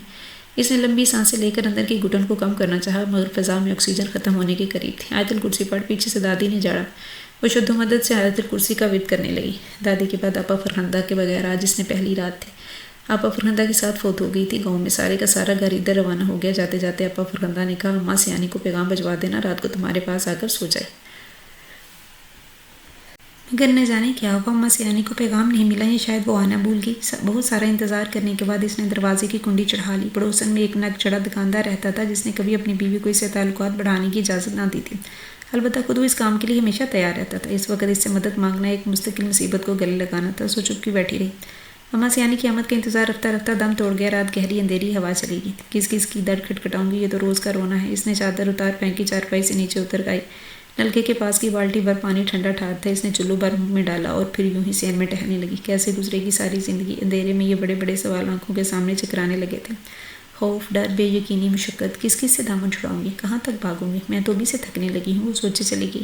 اس نے لمبی سانسیں لے کر اندر کی گھٹن کو کم کرنا چاہا مگر فضا میں آکسیجن ختم ہونے کے قریب تھی۔ آیت الکرسی پڑھ، پیچھے سے دادی نے جھاڑا۔ وہ شدھ و مدد سے آیت الکرسی کا ورد کرنے لگی۔ دادی کے بعد آپا فرخندہ کے بغیر آج جس نے پہلی رات تھی آپا فرخندہ کے ساتھ فوت ہو گئی تھی۔ گاؤں میں سارے کا سارا گھر ادھر روانہ ہو گیا۔ جاتے جاتے آپا فرخندہ نے کہا، اماں سیانی کو پیغام بھجوا دینا، رات کو تمہارے پاس آ کر سو جائے۔ مگر نہ جانے کیا ہوا، اماں سیانی کو پیغام نہیں ملا، یا شاید وہ آنا بھول گئی۔ بہت سارا انتظار کرنے کے بعد اس نے دروازے کی کنڈی چڑھا لی۔ پڑوسن میں ایک نگ چڑھا دکاندار رہتا تھا جس نے کبھی اپنی بیوی کو اس سے تعلقات بڑھانے کی اجازت نہ دی تھی، البتہ خود وہ اس کام کے لیے ہمیشہ تیار رہتا تھا۔ اس وقت اس سے مدد مانگنا ایک مستقل مصیبت کو گلے لگانا تھا۔ سو چپ کی بیٹھی رہی۔ اماں سیانی کی آمد کا انتظار رفتہ رفتہ دم توڑ گیا۔ رات گہری اندھیری، ہوا چلی گئی۔ کس کس کی دڑ کھٹکھٹاؤں گی، یہ تو روز کا رونا ہے۔ اس نے چادر اتار پھینکی، چارپائی سے نیچے اتر گئی۔ نلکے کے پاس کی بالٹی بھر پانی ٹھنڈا ٹھار تھا، اس نے چلو بھر منہ میں ڈالا اور پھر یوں ہی سین میں ٹہلنے لگی۔ کیسے گزرے گی ساری زندگی؟ اندھیرے میں یہ بڑے بڑے سوال آنکھوں کے سامنے چکرانے لگے تھے۔ خوف، ڈر، بے یقینی، مشقت، کس کس سے دامن چھڑاؤں گی، کہاں تک بھاگوں گی، میں تو ابھی سے تھکنے لگی ہوں، وہ سوچے چلی گئی۔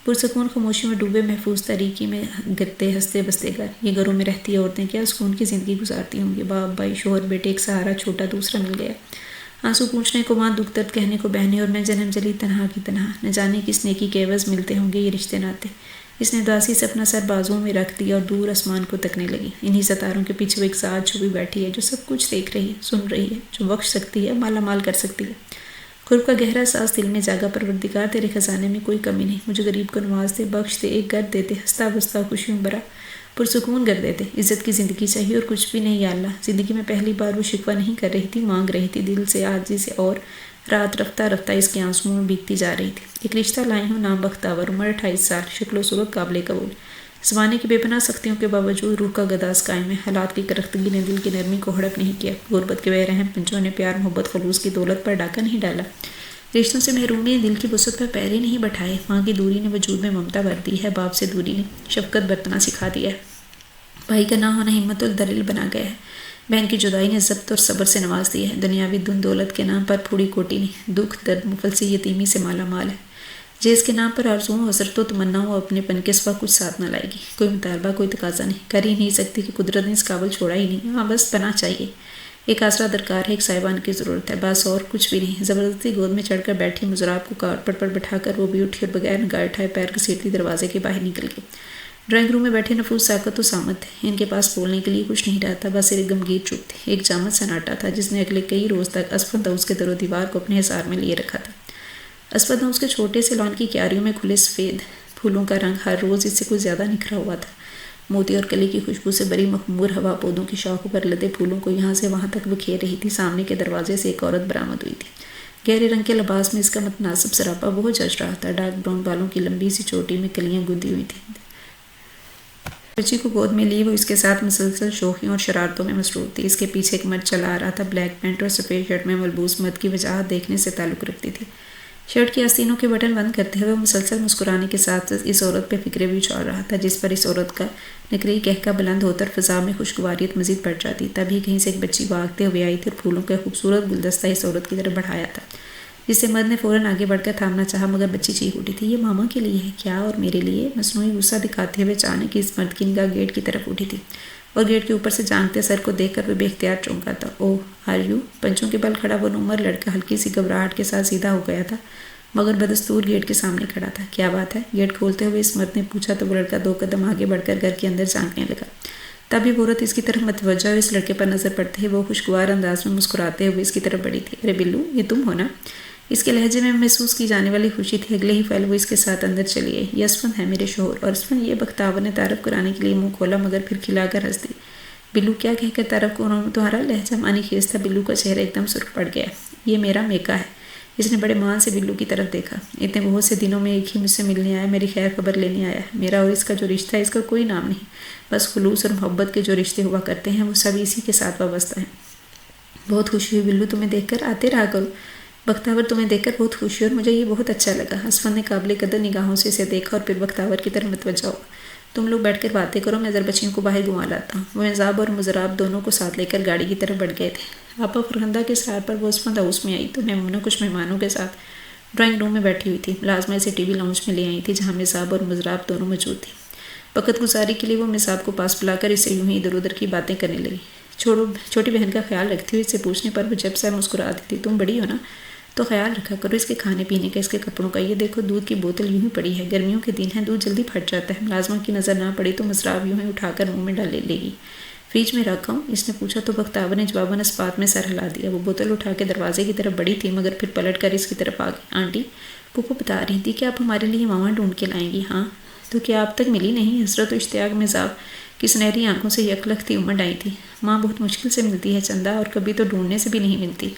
پرسکون خاموشی میں ڈوبے، محفوظ تاریکی میں گرتے ہنستے بستے گھر، یہ گھروں میں رہتی عورتیں کیا سکون کی زندگی گزارتی ہوں گی، باپ، بھائی، شوہر، بیٹے، ایک سہارا، چھوٹا دوسرا مل گیا، آنسو پوچھنے کو ماں، دکھ درد کہنے کو بہنیں، اور میں جنم جلی تنہا کی تنہا، نہ جانے کس نیکی کے عوض ملتے ہوں گے یہ رشتے ناتے۔ اس نے اداسی سے اپنا سر بازوؤں میں رکھ دیا اور دور آسمان کو تکنے لگی۔ انہی ستاروں کے پیچھے وہ ایک ذات چھپی بیٹھی ہے جو سب کچھ دیکھ رہی ہے، سن رہی ہے، جو بخش سکتی ہے، مالا مال کر سکتی ہے۔ قرب کا گہرا ساز دل میں جاگا، پروردگار تیرے خزانے میں کوئی کمی نہیں، مجھے غریب کو نواز دے، بخش دے، ایک گھر دے دے، ہنستا بستا خوشیوں بھرا پرسکون گھر دے دے، عزت کی زندگی چاہیے اور کچھ بھی نہیں یا اللہ۔ زندگی میں پہلی بار وہ شکوہ نہیں کر رہی تھی، مانگ رہی تھی دل سے، عاجزی سے، اور رات رفتہ رفتہ اس کے آنسوؤں میں بیتتی جا رہی تھی۔ ایک رشتہ لائی ہوں، نام بختاور، عمر 28 سال، شکل و صورت قابل قبول، زمانے کی بے پناہ سختیوں کے باوجود روح کا گداز قائم ہے، حالات کی کرختگی نے دل کی نرمی کو ہڑپ نہیں کیا، غربت کے بے رحم پنجوں نے پیار محبت خلوص کی دولت پر ڈاکہ نہیں ڈالا، رشتوں سے محرومی نے دل کی وسعت پر پیر ہی نہیں بٹھائے، ماں کی دوری نے وجود میں ممتا بھر دی ہے، باپ سے دوری نے شفقت برتنا سکھا دیا ہے، بھائی کا نہ ہونا ہمت الدلیل بنا گیا ہے، بہن کی جدائی نے ضبط اور صبر سے نواز دی ہے، دنیاوی دن دولت کے نام پر پھوڑی کوٹی نہیں، دکھ درد مفلسی یتیمی سے مالا مال ہے، جس کے نام پر آرزوؤں حسرت و تمناؤں اپنے پن کے سوا کچھ ساتھ نہ لائے گی، کوئی مطالبہ کوئی تقاضا نہیں، کر ہی نہیں سکتی کہ قدرت نے اس قابل چھوڑا ہی نہیں، ہاں بس پناہ چاہیے، ایک آسرا درکار ہے، ایک صاحبان کی ضرورت ہے، بس اور کچھ بھی نہیں۔ زبردستی گود میں چڑھ کر بیٹھی مضراب کو کارپٹ پر بٹھا کر وہ بھی اٹھی اور بغیر نگاہ اٹھائے پیر گھسیٹتی دروازے کے باہر نکل گئی۔ ڈرائنگ روم میں بیٹھے نفوس ساکت و سامت تھے، ان کے پاس بولنے کے لیے کچھ نہیں رہا تھا، بس ایک گمگیر چپ تھی، ایک جامد سناٹا تھا جس نے اگلے کئی روز تک اسفند ہاؤس کے در و دیوار کو اپنے حصار میں لیے رکھا تھا۔ اسفند ہاؤس کے چھوٹے سے لان کی کیاریوں میں کھلے سفید پھولوں کا رنگ ہر روز اس سے کچھ زیادہ نکھرا ہوا تھا، موتی اور کلی کی خوشبو سے بری مخمور ہوا پودوں کی شاخوں پر لدے پھولوں کو یہاں سے وہاں تک بکھیر رہی تھی۔ سامنے کے دروازے سے ایک عورت برآمد ہوئی تھی، گہرے رنگ کے لباس میں اس کا متناسب سراپا وہ جچ رہا تھا، ڈارک براؤن بالوں کی لمبی سی چوٹی میں کلیاں گندی ہوئی تھیں۔ بچی کو گود میں لیے وہ اس کے ساتھ مسلسل شوخیوں اور شرارتوں میں مصروف تھی، اس کے پیچھے ایک مرد چلا آ رہا تھا، بلیک پینٹ اور سفید شرٹ میں ملبوس مرد کی وجاہت دیکھنے سے تعلق رکھتی تھی، شرٹ کی آستینوں کے بٹن بند کرتے ہوئے وہ مسلسل مسکرانے کے ساتھ اس عورت پہ فکرے بھی اچھال رہا تھا، جس پر اس عورت کا نکری کہکا بلند ہوتا اور فضا میں خوشگواریت مزید بڑھ جاتی۔ تبھی کہیں سے ایک بچی بھاگتے ہوئے آئی تھی اور پھولوں کا خوبصورت گلدستہ اس عورت کی طرف بڑھایا تھا، جسے مرد نے فوراً آگے بڑھ کر تھامنا چاہا، مگر بچی چیخ اٹھی تھی، یہ ماما کے لیے ہے کیا اور میرے لیے؟ مصنوعی غصہ دکھاتے ہوئے اچانک اس مرد کی نگاہ گیٹ کی طرف اٹھی تھی، اور گیٹ کے اوپر سے جانتے سر کو دیکھ کر وہ بے اختیار چونکا تھا۔ اوہ آر یو؟ پنچوں کے بل کھڑا وہ نومر لڑکا ہلکی سی گھبراہٹ کے ساتھ سیدھا ہو گیا تھا، مگر بدستور گیٹ کے سامنے کھڑا تھا۔ کیا بات ہے؟ گیٹ کھولتے ہوئے اس مرد نے پوچھا تو وہ لڑکا 2 قدم آگے بڑھ کر گھر کے اندر جھانکنے لگا۔ تب یہ عورت اس کی طرف متوجہ اور اس لڑکے پر نظر پڑتے ہی وہ خوشگوار انداز میں مسکراتے ہوئے اس کی طرف بڑھی تھی۔ ارے بلو، یہ تم ہو نا؟ اس کے لہجے میں محسوس کی جانے والی خوشی تھی، اگلے ہی پھل وہ اس کے ساتھ اندر چلی آئی۔ یہ اسفند ہے میرے شوہر، اور اسفند یہ بختاور نے تعارف کرانے کے لیے منہ کھولا، مگر پھر کھلا کر ہنس دی۔ بلو کیا کہہ کر تعارف کروں؟ تمہارا لہجہ معنی خیز تھا۔ بلو کا چہرہ ایک دم سرخ پڑ گیا۔ یہ میرا میکا ہے۔ اس نے بڑے مان سے بلو کی طرف دیکھا۔ اتنے بہت سے دنوں میں ایک ہی مجھ سے ملنے آیا، میری خیر خبر لینے آیا ہے۔ میرا اور اس کا جو رشتہ ہے اس کا کوئی نام نہیں، بس خلوص اور محبت کے جو رشتے ہوا کرتے ہیں وہ سب اسی کے ساتھ وابستہ ہیں۔ بہت خوشی ہوئی بلو تمہیں دیکھ کر، آتے رہا کرو۔ بختاور تمہیں دیکھ کر بہت خوشی اور مجھے یہ بہت اچھا لگا۔ اسفند نے قابل قدر نگاہوں سے اسے دیکھا اور پھر بختاور کی طرف متوجہ ہوا۔ تم لوگ بیٹھ کر باتیں کرو، میں ذرا بچیوں کو باہر گھما لاتا ہوں۔ وہ مزاب اور مضراب دونوں کو ساتھ لے کر گاڑی کی طرف بڑھ گئے تھے۔ آپا فرخندہ کے سرار پر وہ اسفند ہاؤس میں آئی تو میمونہ کچھ مہمانوں کے ساتھ ڈرائنگ روم میں بیٹھی ہوئی تھی۔ ملازمہ اسے ٹی وی لاؤنج میں لے آئی تھی جہاں مزاب اور مضراب دونوں موجود تھے۔ وقت گزاری کے لیے وہ مزاب کو پاس بلا کر اسے یوں ہی ادھر ادھر کی باتیں کرنے لگی۔ چھوٹی بہن کا خیال رکھتی ہوئی اسے پوچھنے پر وہ جب سے مسکراتی تھی، تم بڑی ہو نا تو خیال رکھا کرو اس کے کھانے پینے کا، اس کے کپڑوں کا۔ یہ دیکھو دودھ کی بوتل یوں ہی پڑی ہے، گرمیوں کے دن ہے، دودھ جلدی پھٹ جاتا ہے۔ ملازمہ کی نظر نہ پڑی تو مضراب یوں ہی اٹھا کر منہ میں ڈال لے گی۔ فریج میں رکھا ہوں؟ اس نے پوچھا تو بختاور نے جواباً اسپات میں سر ہلا دیا۔ وہ بوتل اٹھا کے دروازے کی طرف بڑھی تھی مگر پھر پلٹ کر اس کی طرف آ گئی۔ آنٹی، پھوپھو بتا رہی تھی کہ آپ ہمارے لیے ماما ڈھونڈ کے لائیں گی۔ ہاں تو کیا اب تک ملی نہیں؟ حسرت و اشتیاق مزاب کی سنہری آنکھوں سے یکلختی امڑ آئی تھی۔ ماں بہت مشکل سے ملتی ہے چندہ، اور کبھی تو ڈھونڈنے سے بھی نہیں ملتی۔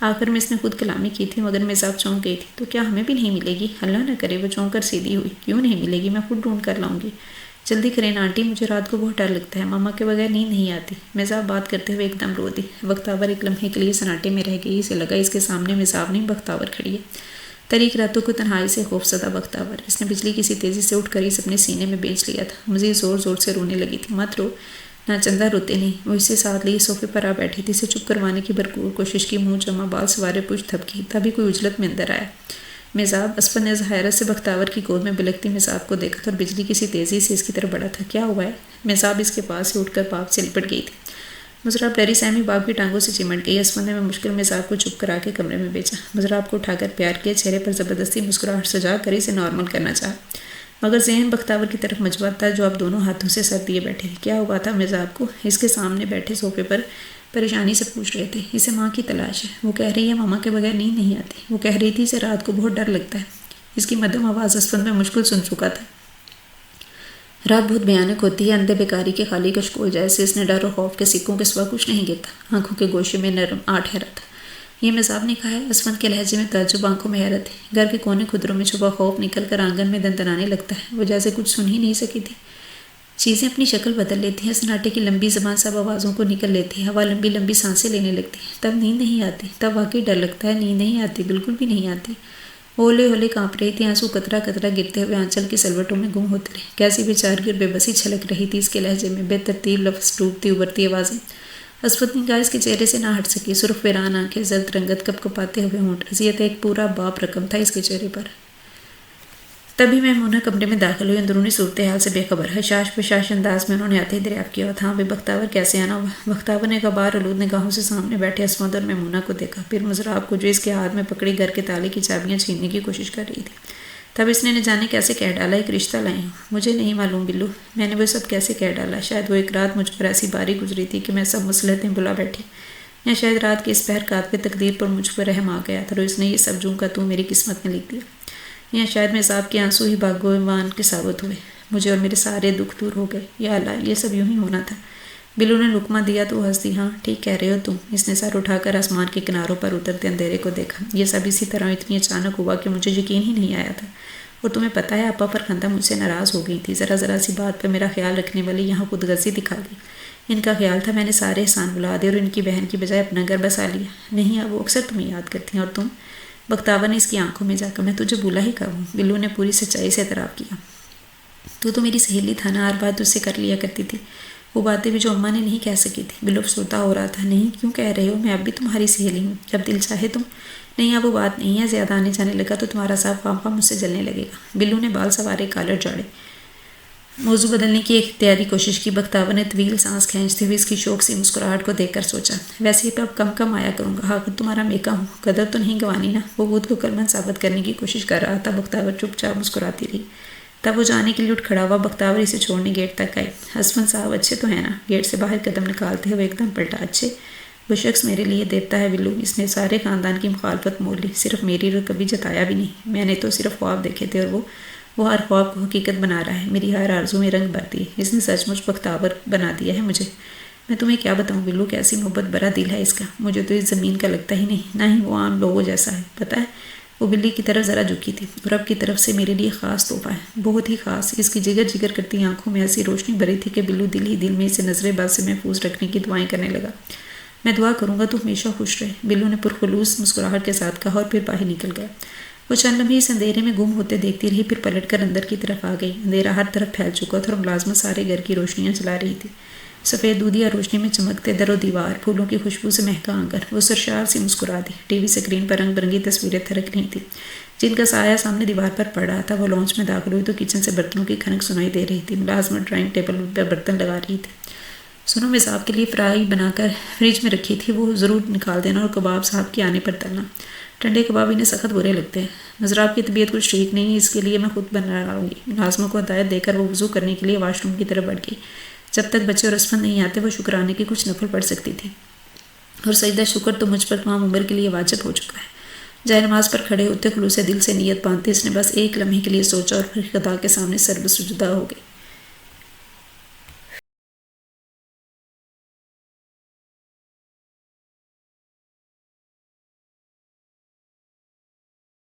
آخر میں اس نے خود کلامی کی تھی مگر مزاب چونک گئی تھی۔ تو کیا ہمیں بھی نہیں ملے گی؟ اللہ نہ کرے۔ وہ چونک کر سیدھی ہوئی۔ کیوں نہیں ملے گی؟ میں خود ڈھونڈ کر لاؤں گی۔ جلدی کریں نا آنٹی، مجھے رات کو بہت ڈر لگتا ہے، ماما کے بغیر نیند نہیں آتی۔ مزاب بات کرتے ہوئے ایک دم رو دی۔ بختاور ایک لمحے کے لیے سناٹے میں رہ گئی، اسے لگا اس کے سامنے مزاب نہیں بختاور کھڑی ہے۔ تاریک راتوں کو تنہائی سے خوفزدہ بختاور، اس نے بجلی کسی تیزی سے اٹھ کر اس اپنے سینے میں بیچ لیا تھا۔ مزید زور زور سے رونے لگی تھی۔ مت رو، ناچندہ روتے نہیں، وہ اسے ساتھ لیے صوفے پر آ بیٹھی تھی۔ اسے چپ کروانے کی بھرپور کوشش کی، منہ جمع، بال سوارے، پشت تھپکی، تبھی کوئی اجلت میں اندر آیا۔ میزاب۔ اسفند نے حیرت سے بختاور کی گود میں بلکتی میزاب کو دیکھا تھا اور بجلی کسی تیزی سے اس کی طرف بڑھا تھا۔ کیا ہوا ہے؟ میزاب اس کے پاس سے اٹھ کر باپ سے لپٹ گئی تھی۔ مضراب ڈری سہمی باپ کی ٹانگوں سے چمٹ گئی۔ اسفند نے مشکل میزاب کو چپ کرا کے کمرے میں بھیجا، مضراب کو اٹھا کر پیار کیا، چہرے پر زبردستی مسکراہٹ سجا کر اسے نارمل کرنا چاہا، مگر ذہن بختاور کی طرف مجبور تھا جو اب دونوں ہاتھوں سے سر دیے بیٹھے تھے۔ کیا ہوا تھا میزاب کو؟ اس کے سامنے بیٹھے صوفے پر پریشانی سے پوچھ رہے تھے۔ اسے ماں کی تلاش ہے، وہ کہہ رہی ہے ماما کے بغیر نیند نہیں آتی، وہ کہہ رہی تھی اسے رات کو بہت ڈر لگتا ہے۔ اس کی مدھم آواز اسفند میں مشکل سن چکا تھا۔ رات بہت بھیانک ہوتی ہے، اندھے بیکاری کے خالی کشکول جیسے اس نے ڈر اور خوف کے سکوں کے سوا کچھ نہیں گرتا۔ آنکھوں کے گوشے میں نرم آٹھ حیرت تھا۔ یہ میزاب نے کہا ہے؟ اسفند کے لہجے میں تعجب، آنکھوں میں حیرت تھی۔ گھر کے کونے خدروں میں چھپا خوف نکل کر آنگن میں دندنانے لگتا ہے۔ وہ جیسے کچھ سن ہی نہیں سکی تھی۔ چیزیں اپنی شکل بدل لیتی ہیں، سناٹے کی لمبی زبان سب آوازوں کو نکل لیتی ہے، ہوا لمبی لمبی سانسیں لینے لگتی ہے۔ تب نیند نہیں آتی، تب واقعی ڈر لگتا ہے، نیند نہیں آتی، بالکل بھی نہیں آتی۔ ہولے ہولے کانپ رہی تھی، آنسو قطرہ قطرہ گرتے ہوئے آنچل کی سلوٹوں میں گم ہوتے رہے۔ کیسی بے چارگی اور بے بسی چھلک رہی تھی اس کے لہجے میں، بے ترتیب لفظ، ڈوبتی ابھرتی آوازیں۔ اسفند کی نگاہ اس کے چہرے سے نہ ہٹ سکی، سرخ ویران آنکھیں، زرد رنگت، کپ کپاتے ہوئے ہونٹ، اذیت ایک پورا باپ رقم تھا اس کے چہرے پر۔ تبھی میمونہ کمرے میں داخل ہوئی، اندرونی صورتحال سے بے خبر، حشاش پشاش انداز میں انہوں نے آتے ہی دریافت کیا تھا بے بختاور کیسے آنا ہوا؟ بختاور نے غبار آلود نگاہوں سے سامنے بیٹھے اسفند اور میمونہ کو دیکھا، پھر مضراب کو جو اس کے ہاتھ میں پکڑی گھر کے تالے کی چابیاں چھیننے کی کوشش کر رہی تھی۔ تب اس نے نہ جانے کیسے کہہ ڈالا ایک رشتہ لائی ہوں۔ مجھے نہیں معلوم بلو، میں نے وہ سب کیسے کہہ ڈالا۔ شاید وہ ایک رات مجھ پر ایسی باری گزری تھی کہ میں سب مصلحتیں بلا بیٹھی، یا شاید رات کے اس پہر کاتب تقدیر پر مجھ پر رحم آ گیا تھا اور اس نے یہ سب جوں کا تو میری قسمت میں لکھ دیا، یا شاید میزاب کے آنسو ہی باغبان کے ثابت ہوئے، مجھے اور میرے سارے دکھ دور ہو گئے۔ یا اللہ، یہ سب یوں ہی ہونا تھا۔ بلو نے لقمہ دیا تو ہنس دی۔ ہاں ٹھیک کہہ رہے ہو تم۔ اس نے سر اٹھا کر آسمان کے کناروں پر اترتے اندھیرے کو دیکھا۔ یہ سب اسی طرح اتنی اچانک ہوا کہ مجھے یقین ہی نہیں آیا تھا، اور تمہیں پتہ ہے آپا پر خندہ مجھ سے ناراض ہو گئی تھی، ذرا ذرا سی بات پر میرا خیال رکھنے والی یہاں خود غرضی دکھا دی۔ ان کا خیال تھا میں نے سارے احسان بلا دے اور ان کی بہن کی بجائے اپنا گھر بسا لیا۔ نہیں اب وہ اکثر تمہیں یاد کرتی ہیں، اور تم؟ بختاور نے اس کی آنکھوں میں جا کر، میں تجھے بھولا ہی کہوں؟ بلو نے پوری سچائی سے اعتراف کیا۔ تو میری سہیلی تھا نا، ہر بات تجھ سے کر لیا کرتی تھی، وہ باتیں بھی جو اماں نے نہیں کہہ سکی تھی۔ بلو افسردہ ہو رہا تھا۔ نہیں کیوں کہہ رہے ہو، میں اب بھی تمہاری سہیلی ہوں، جب دل چاہے تم۔ نہیں اب وہ بات نہیں ہے، زیادہ آنے جانے لگا تو تمہارا صاف پامپا مجھ سے جلنے لگے گا۔ بلو نے بال سوارے، کالر جاڑے، موضوع بدلنے کی ایک اختیاری کوشش کی۔ بختاور نے طویل سانس کھینچتے ہوئے اس کی شوق سی مسکراہٹ کو دیکھ کر سوچا، ویسے ہی اب کم کم آیا کروں گا، آخر تمہارا میکا ہوں، قدر تو نہیں گوانی نا۔ وہ خود کو کلمند ثابت کرنے کی کوشش کر رہا تھا۔ بختاور چپ چاپ مسکراتی رہی۔ تب وہ جانے کے لیے اٹھ کھڑا ہوا۔ بختاور اسے چھوڑنے گیٹ تک آئے۔ اسفند صاحب اچھے تو ہیں نا؟ گیٹ سے باہر قدم نکالتے ہوئے ایک دم پلٹا۔ اچھے؟ وہ شخص میرے لیے دیوتا ہے بلو، اس نے سارے خاندان کی مخالفت مول لی، صرف میری رو کبھی جتایا بھی نہیں۔ میں نے تو صرف خواب دیکھے تھے، اور وہ ہر خواب کو حقیقت بنا رہا ہے، میری ہر آرزو میں رنگ بھر دیے، اس نے سچ مچ بختاور بنا دیا ہے مجھے۔ میں تمہیں کیا بتاؤں بلو، کیسی محبت بھرا دل ہے اس کا، مجھے تو اس زمین کا لگتا ہی نہیں، نہ ہی وہ عام لوگوں جیسا ہے۔ پتہ ہے وہ بلی کی طرف ذرا جھکی تھی، اور رب کی طرف سے میرے لیے خاص تحفہ ہے، بہت ہی خاص۔ اس کی جگر جگر کرتی آنکھوں میں ایسی روشنی بھری تھی کہ بلو دل ہی دل میں اسے نظر بد سے محفوظ رکھنے کی دعائیں کرنے لگا۔ میں دعا کروں گا تو ہمیشہ خوش رہے، بلو نے پرخلوص مسکراہٹ کے ساتھ کہا، اور پھر باہر نکل گیا۔ وہ چند لمحے اس اندھیرے میں گم ہوتے دیکھتی رہی، پھر پلٹ کر اندر کی طرف آ گئی۔ اندھیرا ہر طرف پھیل چکا تھا اور ملازمت سارے گھر کی روشنیاں جلا رہی تھی۔ سفید دودھیا روشنی میں چمکتے در و دیوار، پھولوں کی خوشبو سے مہکا آنگن۔ وہ سرشار سی مسکرا دی۔ ٹی وی سکرین پر رنگ برنگی تصویریں تھرک رہی تھیں، جن کا سایہ سامنے دیوار پر پڑ رہا تھا۔ وہ لانچ میں داخل ہوئی تو کچن سے برتنوں کی کھنک سنائی دے رہی تھی۔ ملازمت ڈرائنگ ٹیبل پر برتن لگا رہی تھی۔ سنو، میں صاحب کے لیے فرائی بنا کر فریج میں رکھی تھی، وہ ضرور نکال دینا، اور کباب صاحب کے آنے پر تلنا۔ ٹھنڈے کباب انہیں سخت برے لگتے ہیں۔ مضراب کی طبیعت کچھ ٹھیک نہیں ہے، اس کے لیے میں خود بنا لاؤں گی۔ ملازموں کو ہدایت دے کر وہ وضو کرنے کے لیے واش روم کی طرف بڑھ گئی۔ جب تک بچے اور اسفند نہیں آتے وہ شکرانے کی کچھ نفل پڑھ سکتی تھی، اور سجدہ شکر تو مجھ پر تمام عمر کے لیے واجب ہو چکا ہے۔ جائے نماز پر کھڑے ہوتے خلوص دل سے نیت باندھتے اس نے بس ایک لمحے کے لیے سوچا، اور پھر خدا کے سامنے سربسجدہ ہو گئی۔